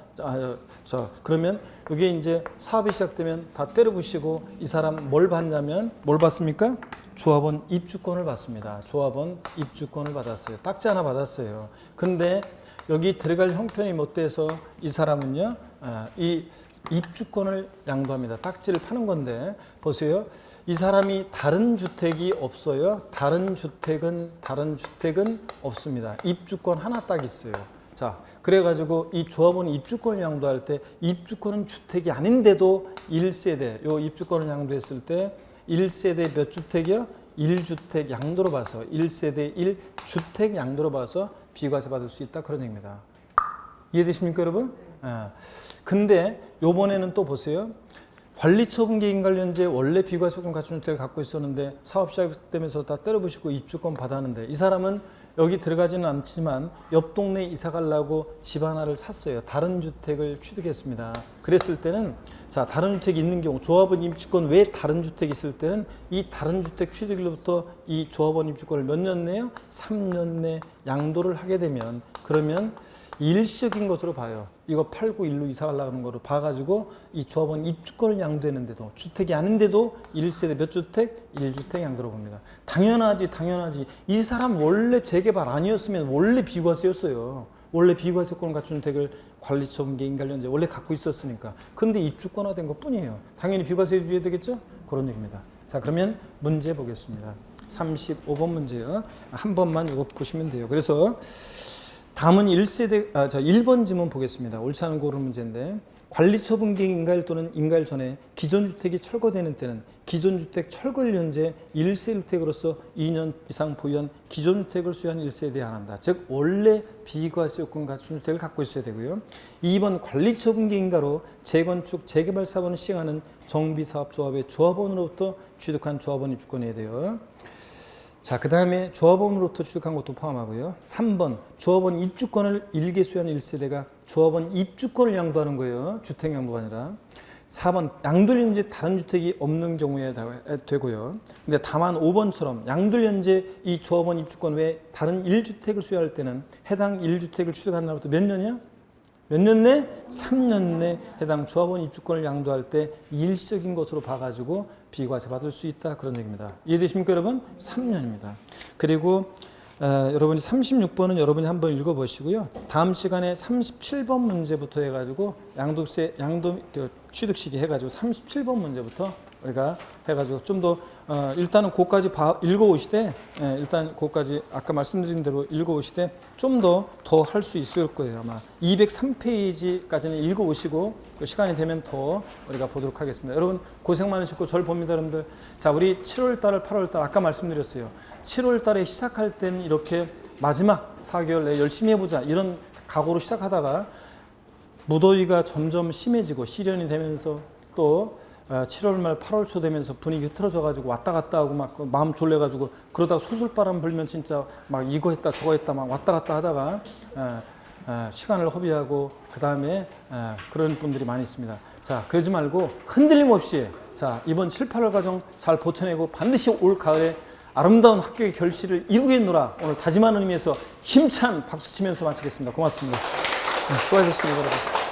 자 그러면 이게 이제 사업이 시작되면 다 때려부시고 이 사람 뭘 받냐면 뭘 받습니까? 조합원 입주권을 받습니다. 조합원 입주권을 받았어요. 딱지 하나 받았어요. 근데 여기 들어갈 형편이 못 돼서 이 사람은요, 이 입주권을 양도합니다. 딱지를 파는 건데, 보세요. 이 사람이 다른 주택이 없어요. 다른 주택은 없습니다. 입주권 하나 딱 있어요. 자, 그래가지고 이 조합원 입주권을 양도할 때 입주권은 주택이 아닌데도 1세대, 요 입주권을 양도했을 때 1세대 몇 주택이요? 1주택 양도로 봐서 1세대 1주택 양도로 봐서 비과세 받을 수 있다 그런 얘기입니다. 이해되십니까 여러분? 근데 요번에는 또 보세요. 관리처분계획 관련제 원래 비과세권 갖춘 주택을 갖고 있었는데 사업 시작되면서 다 때려부시고 입주권 받았는데 이 사람은 여기 들어가지는 않지만 옆 동네 이사 가려고 집 하나를 샀어요. 다른 주택을 취득했습니다. 그랬을 때는 자 다른 주택이 있는 경우 조합원 입주권 외에 다른 주택이 있을 때는 이 다른 주택 취득일로부터 이 조합원 입주권을 몇 년 내요? 3년 내 양도를 하게 되면 그러면 일시적인 것으로 봐요. 이거 팔고 일로 이사 가려는 거로 봐가지고 이 조합원 입주권을 양도했는데도 주택이 아닌데도 1세대 몇 주택? 1주택 양도로 봅니다. 당연하지. 이 사람 원래 재개발 아니었으면 원래 비과세였어요. 원래 비과세권 갖춘 주택을 관리처분계 인가연재 원래 갖고 있었으니까. 근데 입주권화된 것 뿐이에요. 당연히 비과세 유지해야 되겠죠? 그런 얘기입니다. 자, 그러면 문제 보겠습니다. 35번 문제요. 한 번만 이거 보시면 돼요. 그래서 다음은 1번 지문 보겠습니다. 옳지 않은 고르는 문제인데, 관리처분계 인가일 또는 인가일 전에 기존 주택이 철거되는 때는 기존 주택 철거일 현재 1세 주택으로서 2년 이상 보유한 기존 주택을 소유한 1세대에 한한다. 즉 원래 비과세 요건 갖춘 주택을 갖고 있어야 되고요. 2번 관리처분계 인가로 재건축, 재개발 사업을 시행하는 정비사업조합의 조합원으로부터 취득한 조합원 입주권이어야 돼요. 자, 그 다음에 조합원으로부터 취득한 것도 포함하고요. 3번 조합원 입주권을 일개 소유한 1세대가 조합원 입주권을 양도하는 거예요. 주택 양도가 아니라. 4번 양도일 현재 다른 주택이 없는 경우에 되고요. 근데 다만 5번처럼 양도일 현재 이 조합원 입주권 외에 다른 1주택을 소유할 때는 해당 1주택을 취득한 날부터 몇 년이야? 몇 년 내? 3년 내 해당 조합원 입주권을 양도할 때 일시적인 것으로 봐가지고 비과세 받을 수 있다. 그런 얘기입니다. 이해되십니까, 여러분? 3년입니다. 그리고 여러분이 36번은 여러분이 한번 읽어보시고요. 다음 시간에 37번 문제부터 해가지고 양도세, 취득 시기 해가지고 37번 문제부터 우리가 해가지고 좀 더 일단은 그까지 읽어오시되 일단 그까지 아까 말씀드린 대로 읽어오시되 좀 더 할 수 있을 거예요. 아마 203페이지까지는 읽어오시고 시간이 되면 더 우리가 보도록 하겠습니다. 여러분 고생 많으셨고 절 봅니다, 여러분들. 자, 우리 7월달, 8월달 아까 말씀드렸어요. 7월달에 시작할 때는 이렇게 마지막 4개월 내에 열심히 해보자 이런 각오로 시작하다가 무더위가 점점 심해지고 시련이 되면서 또 7월 말 8월 초 되면서 분위기 흐트러져 가지고 왔다 갔다 하고 막 마음 졸래 가지고 그러다가 소술바람 불면 진짜 막 이거 했다 저거 했다 막 왔다 갔다 하다가 시간을 허비하고 그 다음에 그런 분들이 많이 있습니다. 자, 그러지 말고 흔들림 없이 자, 이번 7, 8월 과정 잘 버텨내고 반드시 올 가을에 아름다운 합격의 결실을 이루겠노라 오늘 다짐하는 의미에서 힘찬 박수 치면서 마치겠습니다. 고맙습니다. 수고하셨습니다, 여러분.